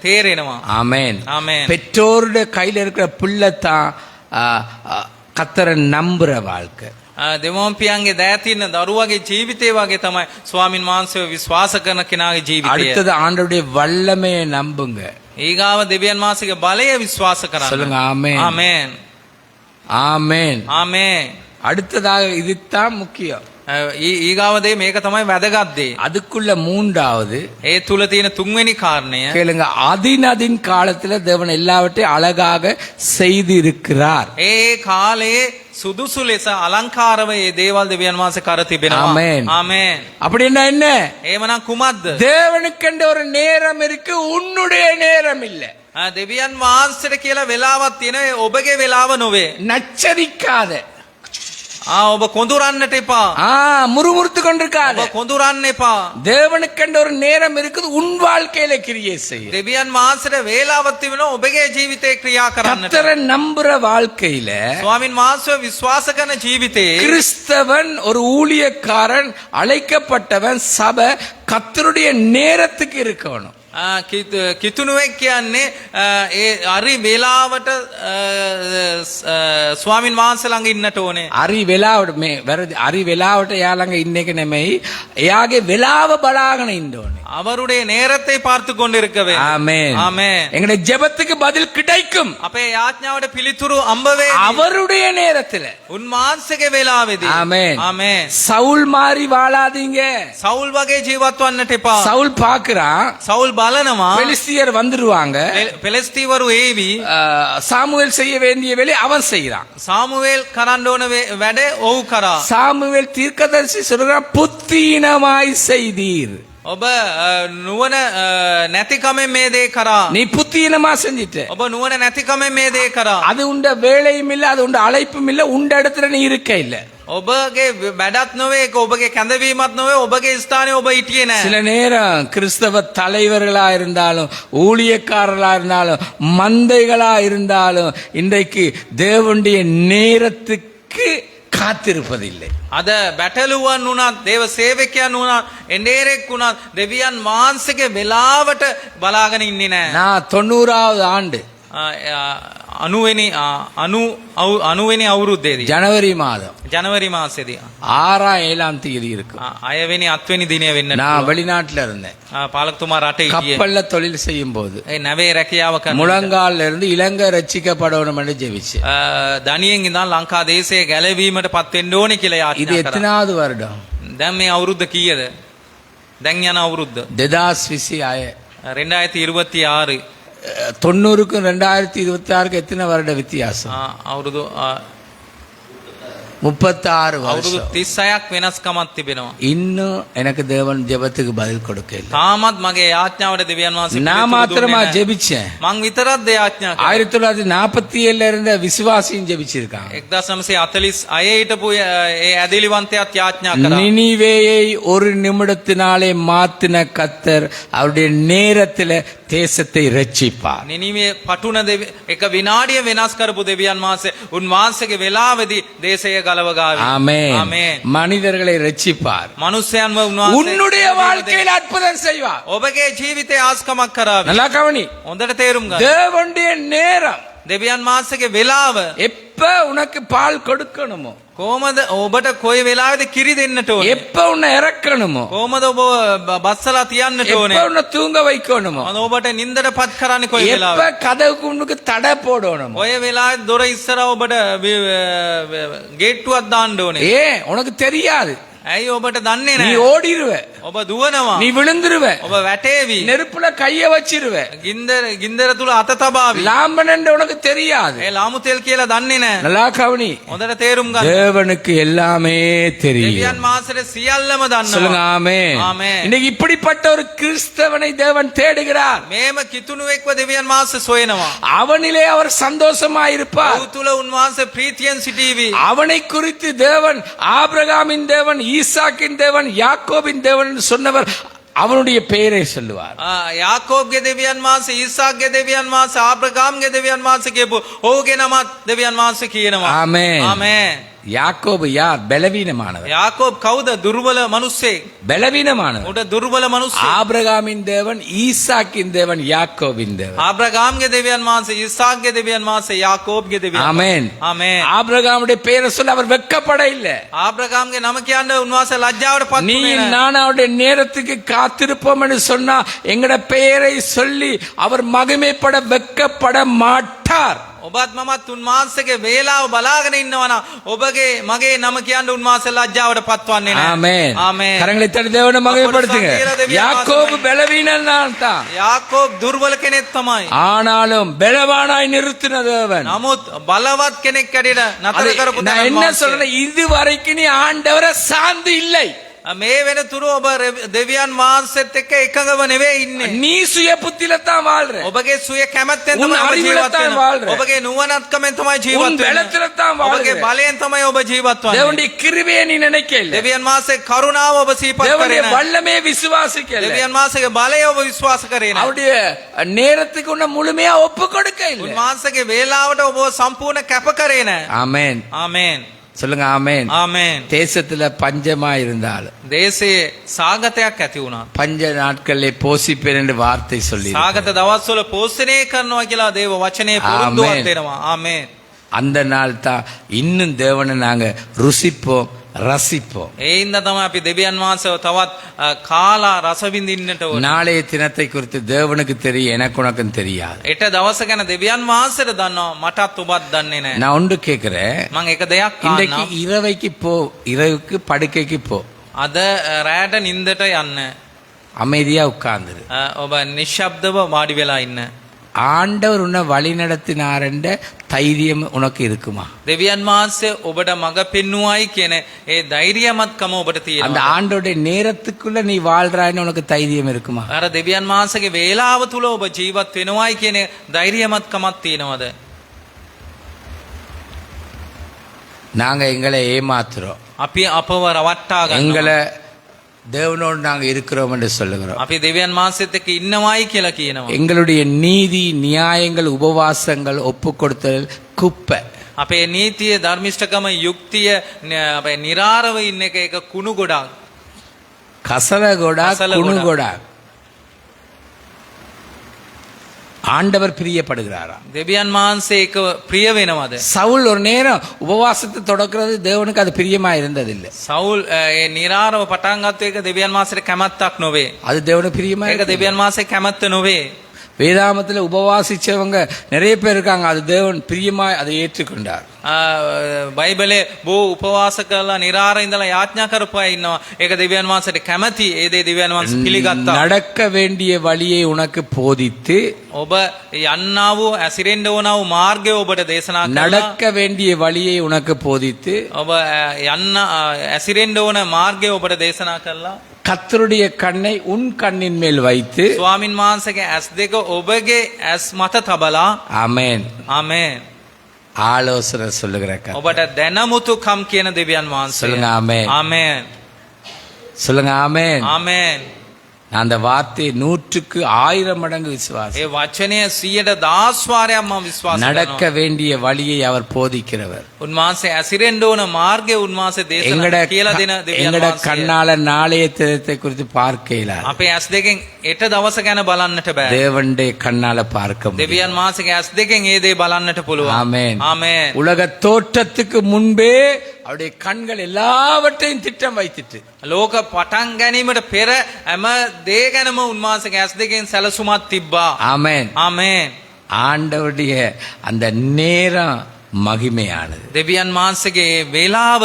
තේරෙනවා. ஆமென். ආමේන්. பெற்றோருடைய கையில இருக்கிற பிள்ளை தான் கர்த்தரை நம்புற வாழ்க்கை. දෙමෝපියන්ගේ දෑතින දරුවගේ ජීවිතේ වගේ තමයි ස්වාමින් වහන්සේව විශ්වාස කරන කෙනාගේ ජීවිතය. அடுத்தது ஆண்டவருடைய வல்லமையை நம்புங்க. ඊගාව දෙවියන් වහන්සේගේ බලය විශ්වාස කරන්න. சொல்லுங்க ஆமென். ආමේන්. ஆமென். ආමේන්. அடுத்ததாக இதுதான் முக்கியம். ඊගාව දේ මේක තමයි වැදගත් දේ. அதுக்குள்ள மூன்றாவது ඒ තුල තියෙන තුන්වෙනි කාරණය கேளுங்க. அதின் காலத்துல தேவன் எல்லாவற்றையும் அழகாக செய்து இருக்கிறார். ඒ කාලේ සුදුසු ලෙස අලංකාරව ඒ දේවල් දෙවියන් වහන්සේ කර තිබෙනවා. ආමේන්. ආමේන්. அப்படின்னா என்ன? එහෙමනම් කුමක්ද? தேவனுக்கென்று ஒரு நேரம் இருக்கு, உன்னுடைய நேரம் இல்ல. දෙවියන් වහන්සේට කියලා වෙලාවක් තියෙනවා. ඒ ඔබගේ වෙලාව නොවේ. நச்சரிக்காத. ඔබ කොඳුරන්නට එපා. முறுமுறுத்து கொண்டிருக்காத. ඔබ කොඳුරන්න එපා. தேவனுக்கென்று ஒரு நேரம் இருக்குது, உன் வாழ்க்கையில கிரியை செய்ய. දෙවියන් වහන්සේට වේලාවක් තිබෙනවා ඔබගේ ජීවිතේ ක්‍රියා කරන්නට. கர்த்தரை நம்புற வாழ்க்கையில ස්වාමින් වහන්සේව විශ්වාස කරන ජීවිතේ கிறிஸ்தவன் ஒரு ஊழியக்காரன், அழைக்கப்பட்டவன், சபை கர்த்தருடைய நேரத்துக்கு இருக்கணும். කිතුනුවෙක් කියන්නේ ඒ හරි වේලාවට ස්වාමින් වහන්සේ ළඟ ඉන්නට ඕනේ. හරි වෙලාවට මේ වැරදි හරි වෙලාවට එයා ළඟ ඉන්න එක නෙමෙයි, එයාගේ වෙලාව බලාගෙන ඉන්න ඕනේ. அவருடைய நேரத்தை பார்த்து கொண்டிருக்க வேண்டும். ஆமென். ஆமென். எங்களுடைய ஜெபத்துக்கு பதில் கிடைக்கும். අපේ යාඥාවට පිළිතුරු අම්බ වේ. அவருடைய நேரத்துல. උන්වහන්සේගේ වෙලාවේදී. ஆமென். ආමේන්. சவுல் மாதிரி வாழாதீங்க. සවුල් වගේ ජීවත් වන්නට එපා. சவுல் பாக்குறான், සවුල් බලනවා பெலிஸ்தியர் வந்துருவாங்க, පෙලස්තීවරු ඒවි. சாமுவேல் செய்ய வேண்டிய வேலை அவன் செய்யறான். සාමුවෙල් කරන්න ඕන වැඩේ ඔහු කරා. சாமுவேல் தீர்க்கதரிசி சொல்றான், புத்தீனமாய் செய்தீர். ඔබ නුවණ නැතිකමෙන් මේ දේ කරා. நீ புத்தீனமா செஞ்சிட்ட. ඔබ නුවණ නැතිකමෙන් මේ දේ කරා. அது உண்ட வேலையும் இல்ல, அது உண்ட அழைப்பும் இல்ல, உண்ட இடத்துல நீ இருக்க இல்ல. ඔබගේ වැඩත් නොවේ, ඔබගේ කැඳවීමත් නොවේ, ඔබගේ ස්ථානයේ ඔබ හිටියේ නැහැ. சில நேரம் கிறிஸ்தவ தலைவர்களா இருந்தாலும், ஊழியக்காரர்களா இருந்தாலும், மந்தைகளா இருந்தாலும், இன்றைக்கு தேவனுடைய நேரத்துக்கு காத்திருப்பதில்லை. අද බැටළුවන් වුණත්, දේව සේවකයන් වුණත්, එඬේරෙක් වුණත් දෙවියන් වහන්සේගේ වෙලාවට බලාගෙන ඉන්නේ නැහැ. நான் 90வது ஆண்டு 90වෙනි අවුරුද්දේදී ஜனவரி மாதம் ජනවරි මාසෙදී 6-7 தேதி இருக்கும். 6 වෙනි 8 වෙනි දිනය වෙන්න. நான் வெளிநாட்டுல இருந்தேன். පාලකතුමා රටේ හිටියේ. கப்பல்ல தொழில் செய்யும் போது ඒ නැවේ රැකියාව කරන முழங்கால்ல இருந்து இலங்கை ரட்சிக்கப்படணும் என்று ஜெபிச்சேன். දනියෙන් ඉඳන් ලංකා දේශයේ ගැලවීමට පත් වෙන්න ඕනේ කියලා இது යාඥා කරා. எத்தனாவது வருடம்? දැන් මේ අවුරුද්ද කීයද? දැන් යන අවුරුද්ද 2026. 2026. 90க்கும் 2026க்கும் எத்தனை வருட வித்தியாசம்? අවුරුදු 36 අවුරුදු வருஷம். 36ක් වෙනස්කමක් තිබෙනවා. இன்னும் எனக்கு தேவன் ஜெபத்துக்கு பதில் கொடுக்கல. තාමත් මගේ යාඥාවට දෙවියන් වහන්සේ நான் පිළිතුරු மாத்திரமா දුන්නේ නැහැ. ஜெபிச்சேன். මං විතරක් යාඥා කළා. 1947ல இருந்த விசுவாசியும் ஜெபிச்சிருக்காங்க. 1946 හිටපු ඒ ඇදිලිවන්තයාත් යාඥා කරා. நினிவேயை ஒரு நிமிடத்தினாலே மாத்தின கர்த்தர் அவருடைய நேரத்துல தேசத்தை ரட்சிப்பார். නිනිවේ පටුන එක විනාඩිය වෙනස් කරපු දෙවියන් වහන්සේ උන්වහන්සේගේ වෙලාවේදී දේශය ගලවගාවි. ஆமென். ආමේන්. மனிதர்களை ரட்சிப்பார். මනුස්සයන්ව උන්වහන්සේ உன்னுடைய வாழ்க்கையில் அற்புதம் செய்வார். ඔබගේ ජීවිතේ ආස්කමක් කරાવી. நல்லா கவனி. හොඳට තේරුම් ගන්න. தேவனுடைய நேரம் දෙවියන් වහන්සේගේ වෙලාව எப்ப உனக்கு பால் கொடுக்கணுமோ, කොහමද ඔබට කොයි වෙලාවෙද කිරි දෙන්නට ඕනේ? எப்ப உன்னை இறக்கணுமோ, කොහමද ඔබ බස්සලා තියන්නට எப்ப ඕනේ? உன்னை தூங்க வைக்கணுமோ, ඔබට නින්දට පත් කරන්නේ කොයි எப்ப වෙලාවෙද? கதவுக்கு உனக்கு தடை போடணுமோ. ඔය වෙලාවේ දොර ඉස්සර ඔබට ගේට්ටුවක් දාන්න ඕනේ. ஏன் உனக்கு தெரியாது, ඇයි ඔබට දන්නේ நீ නැහැ? ஓடிடுவ, ඔබ දුවනවා. நீ விழுந்துருவ, ඔබ වැටේවි. நெருப்புல கைய வச்சிருவ. ගින්දර තුල අත තබාවි. லாம்பனன்னு உனக்கு தெரியாது. ඒ ලාමු තෙල් කියලා දන්නේ නැහැ. நல்லா கவனி. හොඳට තේරුම් ගන්න. தேவனுக்கு எல்லாமே தெரியும். දෙවියන් වහන්සේට සියල්ලම சொல்லுங்க දන්නවා. ஆமென். ஆமென். இன்னைக்கு இப்படிப்பட்ட ஒரு கிறிஸ்தவனை தேவன் தேடுகிறார். මේම කිතුණුවෙක්ව දෙවියන් වහන්සේ සොයනවා. அவனிலே அவர் சந்தோஷமா இருப்பார். ඔහු තුල උන්වහන්සේ ප්‍රීතියෙන් සිටීවි. அவனை குறித்து தேவன் ஆபிரகாமின் தேவன், ஈசாக்கின் தேவன், யாக்கோபின் தேவன் சொன்னவர் அவனுடைய பெயரை சொல்லுவார். යාකෝබ්ගේ දෙවියන් වහන්සේ, ඊසාක්ගේ දෙවියන් වහන්සේ, ආබ්‍රහාම්ගේ දෙවියන් වහන්සේ කියපු ඔහුගේ නමත් දෙවියන් වහන්සේ කියනවා. ஆமென். ආමේන්. யாக்கோபு யார்? பலவீனமானவர். යාකෝබ් කවුද? දුර්වල මිනිස්සෙක්. பலவீனமானவர். උඩ දුර්වල මිනිස්සෙක්. ஆபிரகாமின் தேவன், ஈசாக்கின் தேவன், யாக்கோபின் தேவன். ආබ්‍රහාම්ගේ දෙවියන් වහන්සේ, ඊසාක්ගේ දෙවියන් වහන්සේ, යාකෝබ්ගේ දෙවියන් වහන්සේ. ஆமென். ආමේන්. ஆபிரகாமுடைய பெயரை சொல்ல அவர் வெட்கப்பட இல்லை. ආබ්‍රහාම්ගේ නම කියන්න උන්වහන්සේ ලැජ්ජාවට පත් நீ වුණේ නැහැ. நான் அவருடைய நேரத்துக்கு காத்திருப்போம் என்று சொன்னா எங்கட பெயரை சொல்லி அவர் மகிமைப்பட வெட்கப்பட மாட்டார். ඔබත් මමත් උන්වහන්සේගේ වේලාව බලාගෙන ඉන්නවනම් ඔබගේ මගේ නම කියන්න උන්වහන්සේ ලැජ්ජාවට පත්වන්නේ නැහැ. ஆமென். ආමේன். கரங்களை தட்டி தேவனை மகிமைப்படுத்துங்க. யாக்கோபு பலவீனன் தான், යාකෝබ් දුර්වල කෙනෙක් තමයි. ஆனாலும் பலவானாய் நிறுத்தின தேவன். නමුත් බලවත් කෙනෙක් කැඩෙන නතර அது කරපු நான் දෙවියන් என்ன වහන්සේ. சொல்றேன், இது வரைக்கும் நீ ஆண்டவரை சார்ந்து இல்லை. මේ වෙනතුරු ඔබ දෙවියන් වහන්සේත් එක්ක එකඟව නෙවෙයි ඉන්නේ. நீ சுய புத்தில தான் வாழ்ற. ඔබගේ සුය කැමැත්තෙන් උන් තමයි ඔබ அறிவில ජීවත් தான் වෙන්නේ. வாழ்ற. ඔබගේ නුවණත්කමෙන් තමයි உன் ජීවත් பலத்தில වෙන්නේ. தான் ඔබගේ வாழ்ற. බලයෙන් තමයි ඔබ ජීවත් වන්නේ. தேவனுடைய கிருபையை நீ நினைக்கல. දෙවියන් වහන්සේ කරුණාව ඔබ සිහිපත් தேவனுடைய කරේ නැහැ. வல்லமையை விசுவாசிக்கல. දෙවියන් වහන්සේගේ බලය ඔබ විශ්වාස කරේ නැහැ. அவருடைய நேரத்துக்கு உன்னை முழுமையா ஒப்பு கொடுக்க இல்லை. උන්වහන්සේගේ වේලාවට ඔබ සම්පූර්ණ කැප කරේ නැහැ. ஆமென். ආමේන්. சொல்லுங்க ஆமென். ආමේන්. தேசத்துல பஞ்சமா இருந்தாலும் දේශයේ සාගතයක් ඇති වුණා. பஞ்ச நாட்களிலே போஷிப்பேன் என்று வார்த்தை சொல்லி සාගත දවස්වල පෝෂණය කරනවා කියලා දේව වචනේ පුරුද්දුවක් ආමේන්. දෙනවා. ආමේන්. அந்த நாள் தான் இன்னும் தேவனை நாங்க ருசிப்போம், ரசிப்போம். ඒ හින්දා තමයි අපි දෙවියන් වහන්සේව තවත් කාලා රස විඳින්නට ඕනේ. நாளைய தினத்தை குறித்து தேவனுக்கு தெரியும், எனக்கு உனக்கும் தெரியாது. එට දවස ගැන දෙවියන් වහන්සේට දන්නවා, මටත් ඔබත් දන්නේ නැහැ. நான் ஒன்று கேட்கிறேன், මම එක දෙයක් இன்றைக்கு අහනවා. இரவைக்கு போ, இரவுக்கு படுக்கைக்கு போ, අද රැයට නින්දට යන්න. அமைதியா உட்கார்ந்துரு. ඔබ නිශ්ශබ්දව වාඩි වෙලා ඉන්න. ஆண்டவர் உன்னை வழி நடத்தினாரென்ற தைரியம் உனக்கு இருக்குமா? දෙවියන් වහන්සේ ඔබට මඟ පෙන්වුවයි කියන ඒ ධෛර්යමත්කම ඔබට அந்த තියෙනවා. ஆண்டோட நேரத்துக்குள்ள நீ வாழ்றான்னு உனக்கு தைரியம் இருக்குமா? අර දෙවියන් වහන්සේගේ වේලාව තුල ඔබ ජීවත් වෙනවයි කියන ධෛර්යමත්කමක් තියෙනවද? நாங்க எங்களை ஏமாத்துறோம், අපි අපව රවට්ටා ගන්නවා. எங்களை தேவனோடு நாங்க இருக்கிறோம் என்று சொல்லுகிறோம். අපි දෙවියන් වහන්සේත් එක්ක ඉන්නවයි කියලා කියනවා. எங்களுடைய நீதி நியாயங்கள் உபவாசங்கள் ஒப்பு கொடுத்தல் குப்பை. අපේ නීතිය, ධර්මිෂ්ඨකම, යුක්තිය, අපේ නිරාරව ඉන්න එක කුණු ගොඩක්. கசல கொடா கசல குணு கொடா. கொடா. ஆண்டவர் பிரியப்படுகிறாரா? දෙවියන් වහන්සේ ඒක ප්‍රිය වෙනවද? சவுல் ஒரு நேரம் உபவாசத்தை தொடக்கிறது தேவனுக்கு அது பிரியமா இருந்ததில்லை. සවුල් ඒ නිරාරව පටන් ගත්ත එක දෙවියන් වහන්සේට කැමැත්තක් නොවේ. அது தேவனுக்கு பிரியமா ඒක இருந்தது. දෙවියන් වහන්සේ කැමැත්ත නොවේ. வேதாமத்துல உபவாசிச்சவங்க நிறைய பேர் இருக்காங்க, அது தேவன் பிரியமா அதை ஏற்றுக்கொண்டார். බයිබලේ බෝ උපවාස කරලා නිරාර ඉඳලා යාඥා කරපු අය ඉන්නවා. ඒක දෙවියන් වහන්සේට කැමැති. ඒ දේ දෙවියන් වහන්සේ පිළිගත්තා. நடக்க வேண்டிய வழியை உனக்கு போதித்து, ඔබ යන්නා වූ ඇසිරෙන්න ඕන වූ මාර්ගය ඔබට දේශනා කළා. நடக்க வேண்டிய வழியை உனக்கு போதித்து, ඔබ යන්න ඇසිරෙන්න ඕන මාර්ගය ඔබට දේශනා කළා. கர்த்தருடைய கண்ணை உன் கண்ணின் மேல் வைத்து, ස්වාමින් වහන්සේගේ ඇස් දෙක ඔබගේ ඇස් මත තබලා. ஆமென், ආමේන්. ஆலோசனை சொல்லுகிற கர்த்தர். ඔබට දැනමුතුකම් කියන දෙවියන් වහන්සේ. சொல்லுங்க ஆமென். ආමේන්. சொல்லுங்க ஆமென். ආමේන්. நான் அந்த வார்த்தையை 100க்கு 1000 மடங்கு விசுவாசி. ඒ වචනය 110 වාරයක් මම විශ්වාස நடக்க කරනවා. வேண்டிய வழியை அவர் போதிக்கிறவர். උන්වහන්සේ ඇසිරෙන්න ඕන මාර්ගය උන්වහන්සේ දේශනා කියලා දෙන දෙවියන් எங்கட වහන්සේ. கண்ணால நாளையத்தை குறித்து பார்க்கல, අපේ ඇස් දෙකෙන් එට දවස ගැන බලන්නට බෑ. தேவனுடைய கண்ணால பார்க்க முடியும். දෙවියන් වහන්සේගේ ඇස් දෙකෙන් ඒ දේ බලන්නට පුළුවන්. ஆமென். ආමේන්. உலக தோற்றத்துக்கு முன்பே அவருடைய கண்கள் எல்லாவற்றையும் திட்டம் வைத்துட்டு ලෝක පටන් ගැනීමට පෙර හැම දේ ගැනම උන්වහන්සේගේ ඇස් දෙකෙන් සැලසුමක් තිබ්බා. ஆமென். ආමේන්. ஆண்டவருடைய அந்த நேரம் மகிமையானது. දෙවියන් වහන්සේගේ වේලාව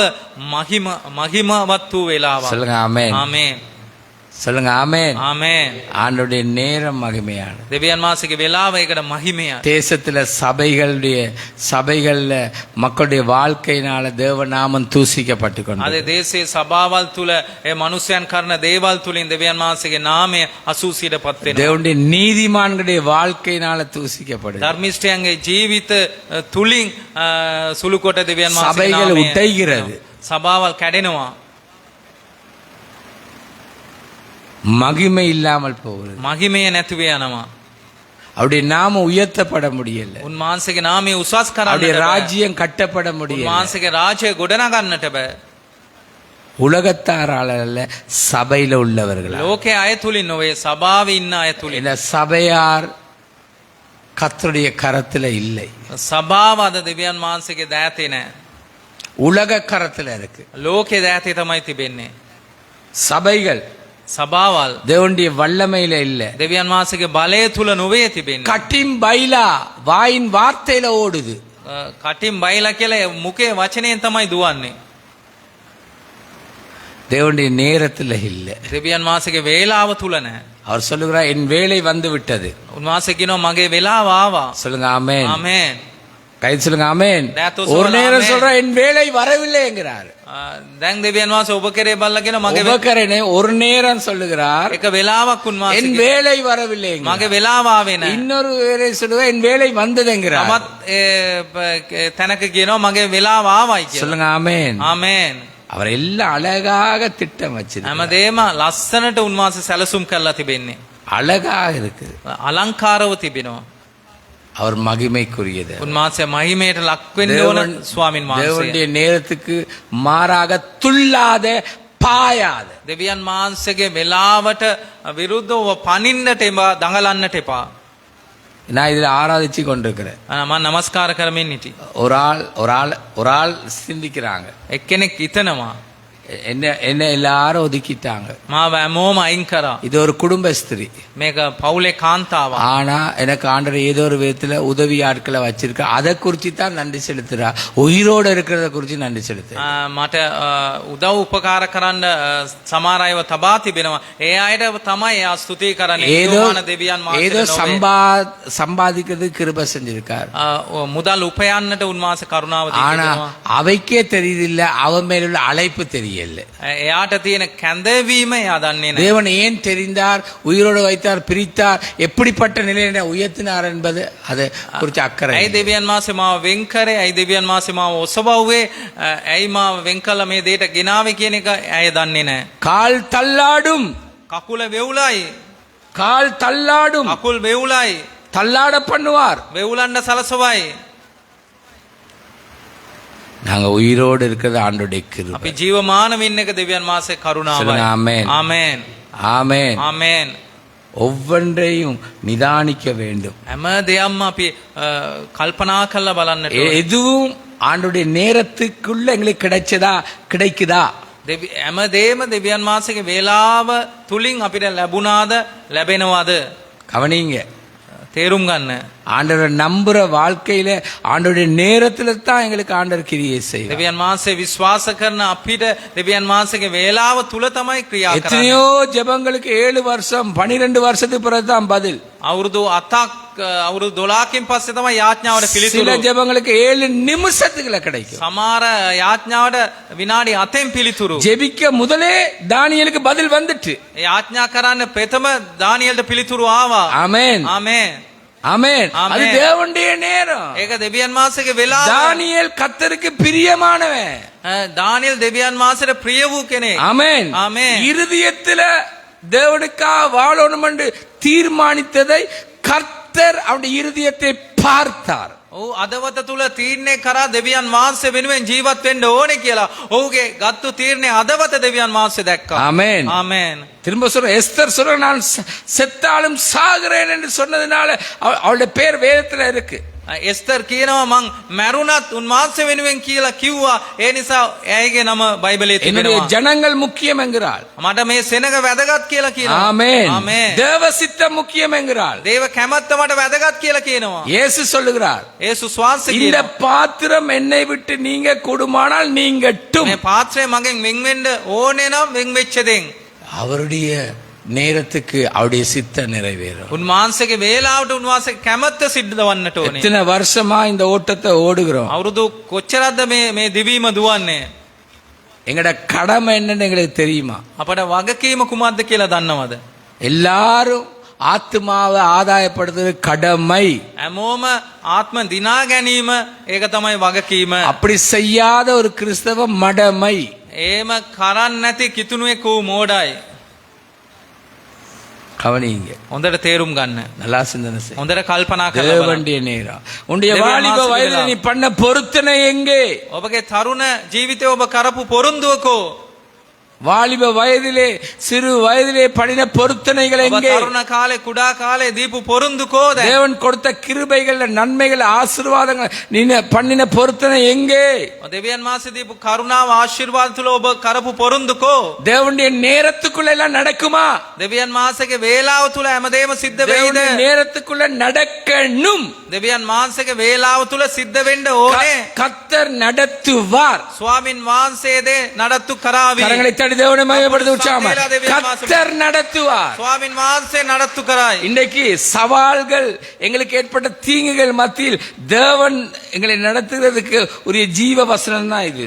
මහිමවත් වූ වේලාවක්. சொல்லுங்க ஆமென். ආමේන්. சொல்லுங்க ஆமென். ආමේන්. ஆண்டவருடைய நேரம் மகிமையானது. දෙවියන් වහන්සේගේ වේලාව ඒකට මහිමය. தேசத்துல சபைகள்ல மக்களுடைய வாழ்க்கையினால தேவநாமம் தூசிக்கப்பட்டு கொண்டு අද දේශයේ සභාවල් තුල ඒ මනුෂ්‍යයන් කරන දේවල් තුලින් දෙවියන් වහන්සේගේ නාමය අසූසියටපත් වෙනවා. தேவனுடைய நீதிமான்களுடைய வாழ்க்கையினால தூசிக்கப்படுது. ධර්මිෂ්ඨයන්ගේ ජීවිත තුලින් සුළු කොට දෙවියන් වහන්සේගේ சபைகள் නාමය உடைகிறது, සභාවල් කැඩෙනවා. மகிமை இல்லாமல் போகிறது. මහිමය නැතිව යනවා. அவருடைய நாமம் உயர்த்தப்பட முடியல, උන්වහන්සේගේ නාමය උසස් அவருடைய කරන්නට බෑ. ராஜ்யம் கட்டப்பட முடியல. උන්වහන්සේගේ රාජ්‍යය ගොඩනගන්නට බෑ. உலகத்தாரால அல்ல, சபையில உள்ளவர்களா. ලෝකයේ අය තුලින් නොවේ, සභාවේ ඉන්න අය තුලින්. இந்த சபையார் கர்த்தருடைய கரத்துல இல்லை, සභාව අද දෙවියන් වහන්සේගේ දෑතේ නැහැ. உலக கரத்துல இருக்கு. ලෝකයේ දෑතේ තමයි තිබෙන්නේ. சபைகள் සභාවල් தேவனுடைய வல்லமையில இல்ல, දෙවියන් වහන්සේගේ බලය තුල නොවේ තිබෙන්නේ. கட்டிம் பைலா வாயின் வார்த்தையில ஓடுது. කටින් බයිලා කියලා මුඛේ වචනයෙන් තමයි දුවන්නේ. தேவனுடைய நேரத்துல இல்ல. දෙවියන් වහන්සේගේ වේලාව තුල නැහැ. அவர் சொல்லுகிறார், என் வேலை வந்து விட்டது. උන්වහන්සේ කියනවා මගේ වේලාව ආවා. சொல்லுங்க ஆமென். ආමේන්. கை சொல்லுங்க ஆமென். நேத்து ஒரு சொல்ல நேரம் ஆமென். சொல்ற என் வேலை வரவில்லைங்கிறார். දැන් දෙවියන් වහන්සේ ඔබ කෙරේ බලලා කියනවා මගේ உபகரணே ஒரு நேரம் சொல்லுகிறார், එක වෙලාවක් என் උන්වහන්සේ வேலை வரவில்லை. මගේ වෙලාව ආවේ නැහැ. இன்னொரு வேலை சொல்லுவார், என் வேலை வந்ததுங்கிறார். තමත් තැනක කියනවා මගේ වෙලාව ආවයි කියලා. சொல்லுங்க ஆமென். ආමේන්. அவர் எல்லாம் அழகாக திட்டம் வச்சிருக்கார். හැමදේම ලස්සනට උන්වහන්සේ සැලසුම් කරලා තිබෙන්නේ. அழகாக இருக்கு. අලංකාරව තිබෙනවා. அவர் மகிமைக்குரியது. උන්වහන්සේ මහිමයට ලක් වෙන්න ඕන ස්වාමින් වහන්සේ. தேவனுடைய நேரத்துக்கு மாறாக துள்ளாத பாயாத. දෙවියන් වහන්සේගේ වෙලාවට විරුද්ධව පනින්නට එපා, දඟලන්නට එපා. நான் இதுல ஆராதிச்சு கொண்டிருக்கிறேன். මම නමස්කාර කරමින් හිටි. ஒரு ஆள் சிந்திக்கிறாங்க, එක්කෙනෙක් හිතනවා என்ன எல்லாரும் ஒதுக்கிட்டாங்க, මාව හැමෝම අයින් කරා. இது ஒரு குடும்ப ஸ்திரீ. මේක පවුලේ කාන්තාවක්. ஆனா எனக்கு ஆண்டவர் ஏதோ ஒரு விதத்துல உதவி ஆட்களை வச்சிருக்க, அதை குறித்து தான் நன்றி செலுத்துறா. உயிரோட இருக்கிறத குறித்து நன்றி செலுத்து. මට උදව් උපකාර කරන්න සමහර අයව තබා තිබෙනවා. ඒ අයට තමයි එයා ස්තුති කරන්නේ. දෙවියන් ஏதோ වහන්සේ சம்பாதிக்கிறது கிருப செஞ்சிருக்கார். මුදල් උපයන්නට උන්වහන්සේ කරුණාව ஆனா දීලා அவைக்கே தெரியுதில்ல, அவன் மேலுள்ள அழைப்பு தெரியல. එයාට තියෙන කැඳවීම එයා දන්නේ නැහැ. தேவன் ஏன் தெரிந்தார், உயிரோடு வைத்தார், பிரித்தார், எப்படிப்பட்ட நிலையில உயர்த்தினார் என்பது அதை குறித்து அக்கறை. ඇයි දෙවියන් වහන්සේ මාව වෙන් කරේ? ඇයි දෙවියන් වහන්සේ මාව ඔසවුවේ? ඇයි මාව වෙන් කළා මේ දෙයට ගෙනාවේ කියන එක ඇය දන්නේ නැහැ. கால் தள்ளாடும், කකුල වෙවුලයි. கால் தள்ளாடும், කකුල් වෙවුලයි. தள்ளாட பண்ணுவார். වෙවුලන්න සලසවයි. நாங்க உயிரோடு இருக்கிறது ஆண்டோடைய கிருபை. අපි ජීවමාන වෙන්න එක දෙවියන් වහන්සේ කරුණාවයි. சொல்லுங்க ஆமென். ආමේන්. ஆமென். ආමේන්. ஒவ்வொன்றையும் நிதானிக்க வேண்டும். හැම දෙයක්ම අපි කල්පනා කරලා බලන්නට ඕනේ. எதுவும் ஆண்டோடைய நேரத்துக்குள்ள எங்களுக்கு கிடைக்குதா? හැම දෙයක්ම දෙවියන් වහන්සේගේ වේලාව තුලින් අපිට ලැබුණාද, ලැබෙනවද? கவனிங்க. තේරුම් ගන්න. ஆண்டவர் நம்புற வாழ்க்கையில ஆண்டோடைய நேரத்துல தான் எங்களுக்கு ஆண்டவர் கிரியை செய்வார். දෙවියන් වහන්සේ විශ්වාස කරන අපිට දෙවියන් වහන්සේගේ වේලාව තුල තමයි ක්‍රියා කරන්නේ. எத்தனையோ ஜெபங்களுக்கு 7 வருஷம் 12 வருஷத்துக்கு பிறகு தான் பதில். අවුරුදු 8ක් අවුරුදු 12කින් පස්සේ තමයි යාඥාවට சில පිළිතුරු. ஜெபங்களுக்கு 7 நிமிஷத்துக்குள்ள கிடைக்கும். සමහර යාඥාවට විනාඩි 7න් පිළිතුරු. ஜெபிக்க முதலே தானியேலுக்கு பதில் வந்துட்டு. යාඥා කරන්න ප්‍රථම දානියෙල්ට පිළිතුරු ආවා. ஆமென். ආමේන්. ஆமென். ஆமென். அது தேவனுடைய நேரம். ඒක දෙවියන් වහන්සේගේ වෙලාව. தானியேல் கர்த்தருக்கு பிரியமானவன். දානියෙල් දෙවියන් වහන්සේට ප්‍රිය වූ කෙනෙක්. ஆமென். ஆமென். இருதயத்துல தேவனுக்காக வாழணும் என்று தீர்மானித்ததை கர்த்தர் அவருடைய இருதயத்தை பார்த்தார். ඔහු අදවත තුල තීරණය කරා දෙවියන් වහන්සේ වෙනුවෙන් ජීවත් වෙන්න ඕනේ කියලා. ඔහුගේ ගත්තු තීරණය අදවත දෙවියන් වහන්සේ දැක්කා. ஆமென். ආමේන්. திரும்ப சொல்ற எஸ்தர் சொல்ற நான் செத்தாலும் சாகிறேன் என்று சொன்னதுனால அவளுடைய பேர் வேதத்துல இருக்கு. එස්තර් කියනවා මං මැරුණත් උන්වහන්සේ වෙනුවෙන් කියලා කිව්වා. ඒ නිසා එයාගේ නම බයිබලයේ என்னுடைய තිබෙනවා. ஜனங்கள் முக்கியம் என்கிறாள். මට මේ සෙනග වැදගත් කියලා කියනවා. ஆமென். ආමේன். தேவ சித்தம் முக்கியம் என்கிறாள். දේව කැමැත්ත මට වැදගත් කියලා කියනවා. இயேசு சொல்லுகிறார், යේසුස් වහන්සේ இந்த කියනවා பாத்திரம் என்னை விட்டு நீங்க கூடுமானால் நீங்கட்டும். මේ පාත්‍රය මගෙන් වෙන් වෙන්න ඕනේ නම් වෙන් වෙච්ච දෙන් அவருடைய நேரத்துக்கு அவருடைய சித்தம் நிறைவேறும். උන්වහන්සේගේ වේලාවට උන්වහන්සේ කැමැත්ත සිද්ධ වන්නට ඕනේ. எத்தனை வருஷமா இந்த ஓட்டத்தை ஓடுகிறோம். අවුරුදු කොච්චරක්ද මේ දිවීම දුවන්නේ? எங்கட கடமை என்னன்னு எங்களுக்கு தெரியுமா? අපට වගකීම කුමක්ද කියලා දන්නවද? எல்லாரும் ஆத்மாவை ஆதாயப்படுத்துறது கடமை. හැමෝම ආත්ම දිනා ගැනීම ඒක තමයි වගකීම. அப்படி செய்யாத ஒரு கிறிஸ்தவ மடமை. එහෙම කරන්නේ නැති කිතුණුවෙකු මෝඩයි. கவனிங்க, හොඳට තේරුම් ගන්න. நல்லா சிந்தனை செய். හොඳට කල්පනා කරලා බලන්න. தேவனுடைய நேரம். உன்னுடைய வாலிப வயதில் நீ பண்ண பொருத்தனை எங்கே? ඔබගේ තරුණ ජීවිතේ ඔබ කරපු පොරොන්දුවකෝ? வாலிப வயதிலே சிறு வயதிலே பண்ணின பொருத்தனைகள் ඔබ எங்கே? තරුණ කාලේ කුඩා කාලේ දීපු පොරොන්දුකෝද? தேவன் கொடுத்த கிருபைகள் நன்மைகள் ஆசீர்வாதங்கள் நீ பண்ணின பொருத்தனை எங்கே? දෙවියන් වහන්සේ දීපු කරුණාව ආශිර්වාද තුල ඔබ කරපු පොරොන්දුකෝ? தேவனுடைய நேரத்துக்குள்ள எல்லாம் நடக்குமா? දෙවියන් වහන්සේගේ වේලාව තුල හැමදේම සිද්ධ වෙයිද? தேவனுடைய நேரத்துக்குள்ள நடக்கணும். දෙවියන් වහන්සේගේ වේලාව තුල සිද්ධ වෙන්න ඕනේ. கர்த்தர் நடத்துவார். ස්වාමින් වහන්සේ දේ නඩත්තු කරાવી. கரங்களை தட்டி தேவனை மகிமைப்படுத்த உற்சாகமா. கர்த்தர் நடத்துவார். ස්වාමින් වහන්සේ නඩත්තු කරයි. இன்றைக்கு சவால்கள் எங்களுக்கு ஏற்பட்ட தீங்குகள் மத்தியில் தேவன் எங்களை நடத்துகிறதுக்கு உரிய ஜீவ வசனம் தான் இது.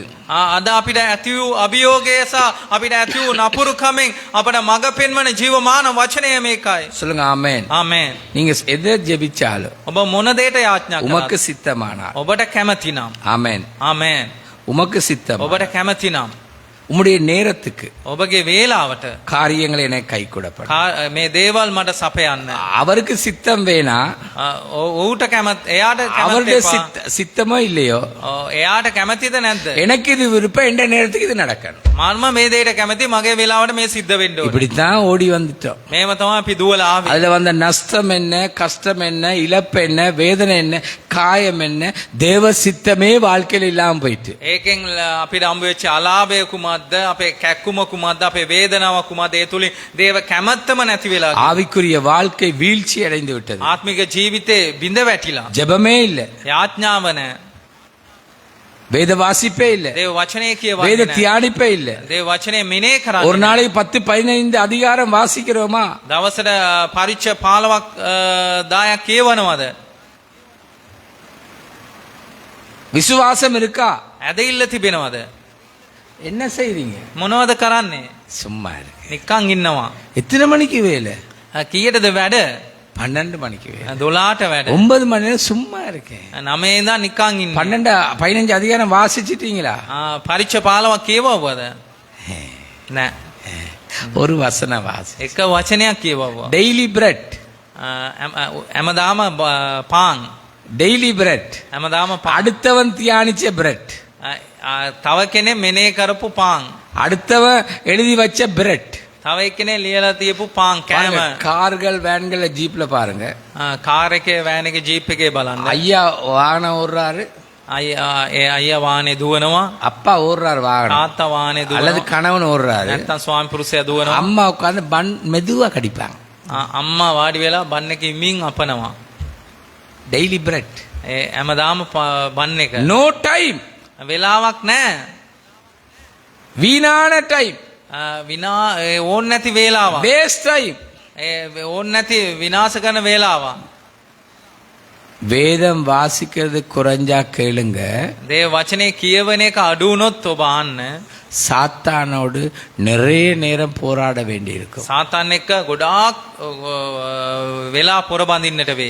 අද අපිට ඇති වූ අභියෝගය සහ අපිට ඇති වූ නපුරුකමෙන් අපට මඟ පෙන්වන ජීවමාන වචනය මේකයි. சொல்லுங்க ஆமென். ආමේන්. நீங்க எதை ஜெபிச்சாலும் ඔබ මොන දෙයට යාඥා உமக்கு කරත් சித்தமானால் ඔබට කැමති නම් ஆமென். ආමේන්. உமக்கு சித்தம் ඔබට කැමති නම් உம்முடைய நேரத்துக்கு ඔබගේ වේලාවට காரியங்களை எனக்கு கை கொடுப்படும். මේ දේවල් මට සපයන්න. அவருக்கு சித்தம் வேணா ඔහුට කැමත් එයාට அவருடைய කැමති சித்தமோ இல்லையோ එයාට කැමතිද නැද්ද? எனக்கு இது விருப்பம், எந்த நேரத்துக்கு இது நடக்கணும். මම මේ දෙයට කැමති, මගේ වේලාවට මේ සිද්ධ වෙන්න ඕනේ. இப்படித்தான் ஓடி வந்துட்டோம். මේව තමයි අපි දුවලා ආවේ. அதுல வந்த நஷ்டம் என்ன, கஷ்டம் என்ன, இழப்பு என்ன, வேதனை என்ன, காயம் என்ன, தேவ சித்தமே வாழ்க்கையில் இல்லாம போயிட்டு. ඒකෙන් අපිට හම්බ වෙච්ච අලාභය කුමක්ද? අපේ කැක්කුම කුමක්ද? අපේ වේදනාව කුමක්ද? ඒ තුලින් දේව කැමැත්තම නැති වෙලා ගියා. ஆவிக்குரிய வாழ்க்கை வீழ்ச்சி அடைந்து விட்டது. ආත්මික ජීවිතේ බිඳ වැටිලා. ஜெபமே இல்ல, යාඥාව නැහැ. வேத வாசிப்பே இல்ல, දේව වචනේ வேத කියවන්නේ නැහැ. தியானிப்பே இல்ல. දේව වචනේ මෙනේ ஒரு කරන්නේ. நாளைக்கு 10-15 அதிகாரம் வாசிக்கிறோமா? දවසට පරිච්ඡ 15ක් 10ක් කියවනවද? விசுவாசம் இருக்கா? ඇදහිල්ල තිබෙනවද? என்ன செய்றீங்க? මොනවද කරන්නේ? சும்மா இருக்கு. නිකන් ඉන්නවා. எத்தனை மணிக்கு வேலை? කීයටද වැඩ? 12 மணிக்கு வேலை. 12ට වැඩ. 9 மணி நேரம் சும்மா இருக்கேன். 9 ඉඳන් නිකන් ඉන්න. 12-15 அதிகாரம் வாசிச்சிட்டீங்களா? පරිච්ඡ 15ක් කියවවද? නෑ. ஒரு வசன வாசி. එක වචනයක් කියවවුවා. Daily bread. හැමදාම පාන්. Daily bread. හැමදාම පාන්. அடுத்தவன் தியானிச்ச பிரெட். තව කෙනෙක් මෙනේ කරපු පාන්. அடுத்தவன் எழுதி வச்ச பிரெட். තව එක්කෙනෙක් ලියලා තියපු පාන් කෑම. கார்கள் வேன்கள் ஜீப்ல பாருங்க. කාර් එකේ වෑන් එකේ ජීප් එකේ බලන්න. ஐயா வாகனம் ஓடுறாரு, අයියා වාහනේ දුවනවා. அப்பா ஓடுறாரு வாகனம், තාත්තා වාහනේ அல்லது දුවනවා. கணவன் ஓடுறாரு, නැත්තම් ස්වාමි පුරුෂයා දුවනවා. அம்மா உட்கார்ந்து பன் மெதுவா கடிப்பாங்க. අම්මා වාඩි වෙලා බන් එක ඉමින් අපනවා. Daily bread. හැමදාම බන් එක. No time. වෙලාවක් නැහැ. வீணான டைம். විනා ඕන් නැති වේලාවක්. Waste time. ඕන් නැති විනාශ කරන වේලාවක්. வேதம் வாசிக்கிறது குறைஞ்சா கேளுங்க, දේව වචනේ කියවන එක අඩු වුණොත් ඔබ අහන්න சாத்தானோடு நிறைய நேரம் போராட வேண்டியிருக்கும். සාතන් එක්ක ගොඩාක් වෙලා පොර බඳින්නට වේ.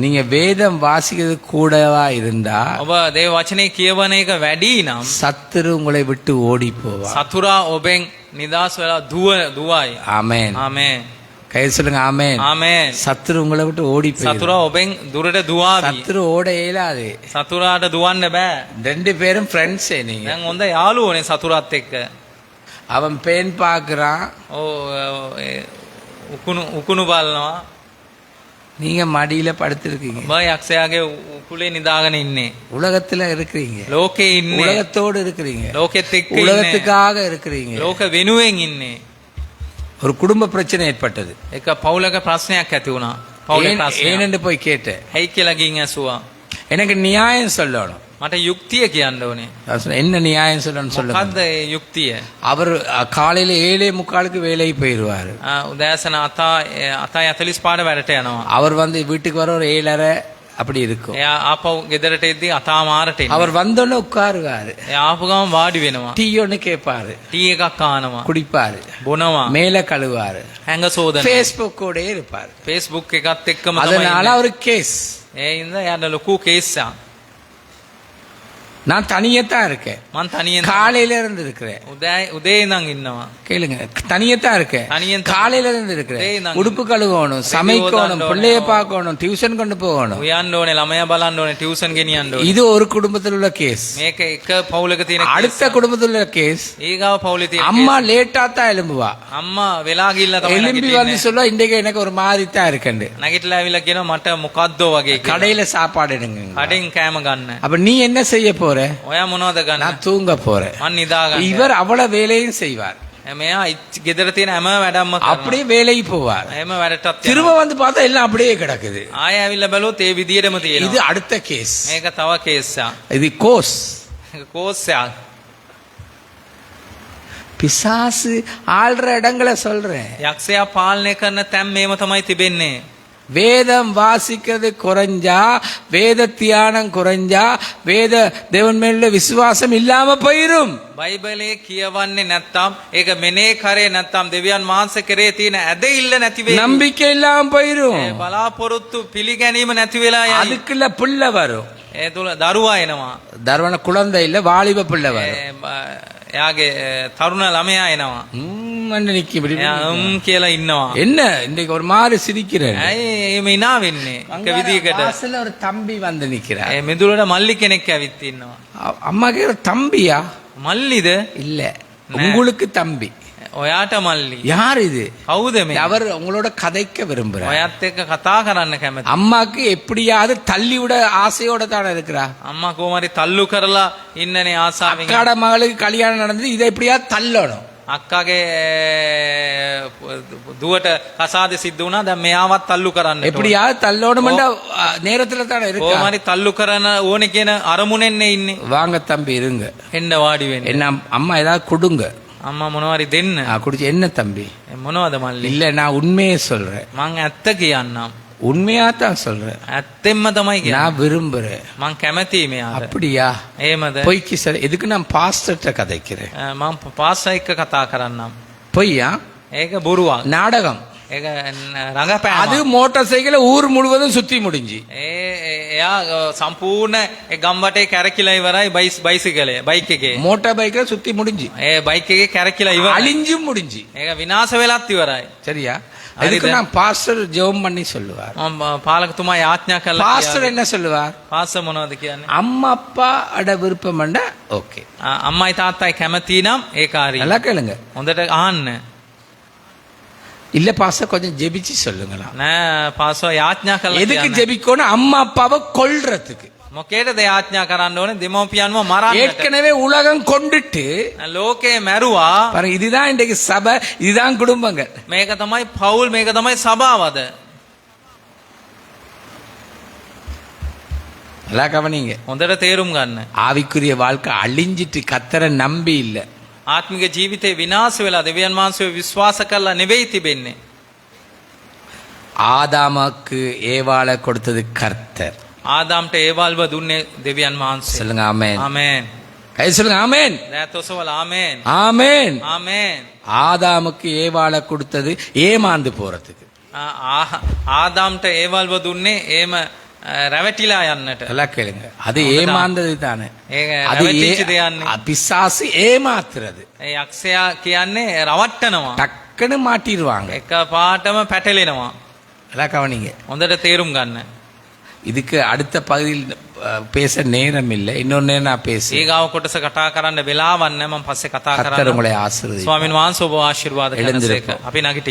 நீங்க வேதம் வாசிக்கிறது கூடவா இருந்தா ඔබ දේව වචනේ කියවන එක වැඩි නම් சத்துரு உங்களை விட்டு ஓடி போவா. සතුරා ඔබෙන් නිදහස් වෙලා දුවයි. ஆமென். ආමේන්. கை சொல்லுங்க ஆமென். ආමේන්. சத்துரு உங்களை விட்டு ஓடி போயிடும். සතුරා ඔබෙන් දුරට දුවාවි. சத்துரு ஓட இயலாது. සතුරාට දුවන්න බෑ. ரெண்டு பேரும் ஃப்ரெண்ட்ஸே நீங்க. දැන් හොඳ යාළුවෝනේ සතුරාත් එක්ක. அவன் பேன் பார்க்கறான், උකුණු බලනවා. நீங்க மடியில படுத்திருக்கீங்க. ඔබ යක්ෂයාගේ උකුලේ නිදාගෙන ඉන්නේ. உலகத்துல இருக்கிறீங்க, ලෝකේ ඉන්නේ. உலகத்தோடு இருக்கிறீங்க, ලෝකෙත් එක්ක ඉන්නේ. உலகத்துக்காக இருக்கிறீங்க. ලෝක වෙනුවෙන් ඉන්නේ. ஒரு குடும்ப பிரச்சனை ஏற்பட்டது. එක පවුලක ප්‍රශ්නයක් ඇති වුණා. පවුලේ ප්‍රශ්නයක්. ஏனென்று போய் கேட்டேன். ඇයි කියලා ගින් ඇසුවා. எனக்கு நியாயம் சொல்லணும். මට යුක්තිය කියන්න ඕනේ. நான் சொன்னேன், என்ன நியாயம் சொல்லணும்னு சொல்லுங்க. මොකද්ද ඒ යුක්තිය? அவர் காலையில 7:45க்கு வேலைக்கு போயிடுவாரு. උදෑසන 7:45 වැඩට යනවා. அவர் வந்து வீட்டுக்கு வர ஒரு 7:30 அப்படி இருக்கும். එයා ආපහු ගෙදරට එද්දී 7:00 එනවා. அவர் வந்தோடனே உட்காருவாரு. එයා ආපු ගමන් වාඩි වෙනවා. டீ ஒன்று கேட்பாரு, ටී එකක් ආනවා. குடிப்பாரு, බොනවා. மேல கழுவாரு, හැඟ සෝදනවා. Facebook ஓட இருப்பாரு. Facebook එකත් එක්කම තමයි அதனால ඉන්නේ. அவர் கேஸ். ඒ ඉඳ එයාට ලොකු කේස්සක්. நான் தனியத்தான் இருக்கேன். මං තනියෙන් காலையில இருந்து இருக்கிறேன். උදේ ඉඳන් ඉන්නවා. கேளுங்க, தனியத்தான் இருக்கேன். தனியன் காலையில இருந்து இருக்கிறேன். டேய் நாங்க- உடுப்பு கழுவணும், சமைக்கணும், பிள்ளைய பார்க்கணும், டியூஷன் கொண்டு போகணும். උයන්න ඕනේ, ළමයා බලන්න ඕනේ, ටියුෂන් ගෙනියන්න ඕනේ. இது ஒரு குடும்பத்தில் உள்ள கேஸ். මේක එක පවුලක තියෙන அடுத்த குடும்பத்தில் உள்ள கேஸ், ඊගාව පවුලේ තියෙන அம்மா லேட்டா தான் எழும்புவா. අම්මා වෙලා ගිහිල්ලා තමයි எலும்பி வந்து சொல்லுவா, இன்றைக்கு எனக்கு ஒரு மாதிரி தான் இருக்குண்டு. නැගිටලා ඇවිල්ලා කියනවා මට මොකද්දෝ වගේ කියලා. கடையில சாப்பாடு எடுங்க. කඩෙන් කෑම ගන්න. அப்ப நீ என்ன செய்ய போற? ඔයා මොනවද ගන්න? நான் தூங்க போறேன். මං නිදා ගන්න. இவர் அவ்வளவு வேலையும் செய்வார், මෙයා ගෙදර තියෙන හැම වැඩක්ම කරනවා. அப்படியே வேலைக்கு போவார். හැම වැඩටත් திரும்ப යනවා. வந்து பார்த்தா எல்லாம் அப்படியே கிடக்குது. ආයෙ ඇවිල්ලා බැලුවොත් ඒ විදියටම இது තියෙනවා. அடுத்த கேஸ். මේක තව කේස්සක්. இது கோஸ். කෝස්සයක්. பிசாசு ஆள்ற இடங்களை சொல்றேன். යක්ෂයා පාලනය කරන තැන් මේම තමයි තිබෙන්නේ. வேதம் வாசிக்கிறது குறைஞ்சா, வேத தியானம் குறைஞ்சா, வேத தேவன் மேல விசுவாசம் இல்லாம போயிரும். බයිබලයේ කියවන්නේ නැත්තම්, ඒක මෙනේ කරේ නැත්තම්, දෙවියන් වහන්සේ කරේ තියෙන ඇදහිල්ල නැති වෙයි. நம்பிக்கை இல்லாம போயிரும். බලාපොරොත්තු පිළිගැනීම නැති වෙලා යයි. அதுக்குள்ள பிள்ளை வரும். ඒ තුල දරුවා එනවා. தர்வன குழந்தை இல்ல, வாலிப பிள்ளை வரும். එයාගේ තරුණ ළමයා එනවා. நிக்கி இப்படி. එයා කියලා ඉන්නවා. என்ன இன்னைக்கு ஒரு மாதிரி சிரிக்கிறேன். ඇයි එහෙම ඉනා වෙන්නේ? එක විදියකට. வாசல்ல ஒரு தம்பி வந்து நிக்கிறார். ඒ මෙදුලට මල්ලි කෙනෙක් ඇවිත් ඉන්නවා. அம்மா கேக்குற தம்பியா? මල්ලිද? இல்ல, உங்களுக்கு தம்பி. ඔයාට මල්ලි. யார் இது? කවුද මේ? அவர் உங்களோட கதைக்க விரும்புறார். ඔයත් එක්ක කතා කරන්න කැමති. அம்மாக்கு எப்படியாவது தள்ளி விட ஆசையோட தானே இருக்கிறா. අම්මා කොහොමරි තල්ලු කරලා ඉන්නනේ ආසාවෙන්. அக்காட மகளுக்கு கல்யாணம் நடந்தது, இதை எப்படியாவது தள்ளணும். අක්කාගේ දුවට කසාද සිද්ධ වුණා. දැන් මෙයාවත් තල්ලු කරන්න. எப்படியாவது தள்ளணும் நேரத்துல தானே இருக்கா. කොහොමරි තල්ලු කරන ඕනේ කියන අරමුණෙන්නේ ඉන්නේ. வாங்க தம்பி இருங்க, එන්න වාඩි වෙන්න. என்ன அம்மா ஏதாவது கொடுங்க. අම්මා මොනවාරි දෙන්න. குடிச்சு என்ன தம்பி? මොනවද මල්ලි? இல்ல, நான் உண்மையே சொல்றேன். මං ඇත්ත කියන්නම්. உண்மையா தான் சொல்றேன். ඇත්තෙන්ම තමයි කියන්නේ. நான் விரும்புறேன். මං කැමතියි මෙයාට. அப்படியா? එහෙමද? பொய்க்கு சார், எதுக்கு நான் பாஸ்டர்ட்ட கதைக்கிறேன்? මං පාස්ටර් එක්ක කතා කරන්නම්. பொய்யா? ඒක බොරුවක්. நாடகம். ඒක රඟපෑම. அது மோட்டார் சைக்கிள ஊர் முழுவதும் சுத்தி முடிஞ்சு. එයා සම්පූර්ණ ඒ ගම්වටේ කැරකිලා ඉවරයි බයිසිකලේ බයික් එකේ. மோட்டார் பைக்ல சுத்தி முடிஞ்சு. ඒ බයික් එකේ කැරකිලා ඉවරයි. அழிஞ்சும் முடிஞ்சு. ඒක විනාශ වෙලත් ඉවරයි. சரியா? அதுக்கு நான் பாஸ்டர் ஜெபம் பண்ணி சொல்லுவார். මම පාලකතුමා යාඥා කළා. பாஸ்டர் என்ன சொல்லுவார்? පාස්ටර් මොනවද කියන්නේ? அம்மா அப்பா அட விருப்பம் ஓகே. අම්මයි තාත්තයි කැමති නම් ඒක හරි. நல்லா கேளுங்க. හොඳට අහන්න. இல்ல பாஸ்டர் கொஞ்சம் ஜெபிச்சு சொல்லுங்களா. නෑ පාස්ටර් යාඥා කළා. எதுக்கு ஜெபிக்கணும்? அம்மா அப்பாவை கொல்றதுக்கு. මොකේද යාඥා කරන්න ඕනේ? දෙමෝපියන්ව මරන්නට. ஏற்கனவே உலகம் கொண்டுட்டு ලෝකේ මැරුවා. பாருங்க, இதுதான் இன்றைக்கு சபை, இதுதான் குடும்பங்கள். මේක තමයි පවුල්, මේක තමයි සභාවද. நல்லா கவனிங்க. හොඳට තේරුම් ගන්න. ஆவிக்குரிய வாழ்க்கை அழிஞ்சிட்டு கத்தரை நம்பி இல்ல. ආත්මික ජීවිතේ විනාශ වෙලා දෙවියන් වහන්සේව විශ්වාස කරලා නෙවෙයි තිබෙන්නේ. ஆதாமுக்கு ஏவாளை கொடுத்தது கர்த்தர். ආදාම්ට ඒවල්ව දුන්නේ දෙවියන් වහන්සේ. சொல்லுங்க ஆமென். ආමේන්. கை சொல்லுங்க ஆமென். දෑතොසවල ආමේන්. ஆமென். ආමේන්. ஆதாமுக்கு ஏவாளை கொடுத்தது ஏமாந்து போறதுக்கு. ආදාම්ට ඒවල්ව දුන්නේ ඒම රැවටිලා යන්නට. நல்லா கேளுங்க. அது ஏமாந்தது தானே. ඒක அது රැවටිච්ච දෙයන්නේ. பிசாசு ஏமாத்துறது. ඒ යක්ෂයා කියන්නේ රවට්ටනවා. டக்குன்னு மாட்டிடுவாங்க. එක පාටම පැටලෙනවා. நல்லா கவனிங்க. හොඳට තේරුම් ගන්න. இதுக்கு அடுத்த பகுதியில் பேச நேரம் இல்லை. இன்னொரு நேரம் நான் பேசி ඊගාව කොටස කතා කරන්න වෙලාවක් නැහැ. මම පස්සේ කතා கர்த்தர் කරන්න. உங்களை ஆசீர்வதிப்பார். ස්වාමීන් වහන්සේ ඔබ ආශිර්වාද කරනසේක. අපි නැගිට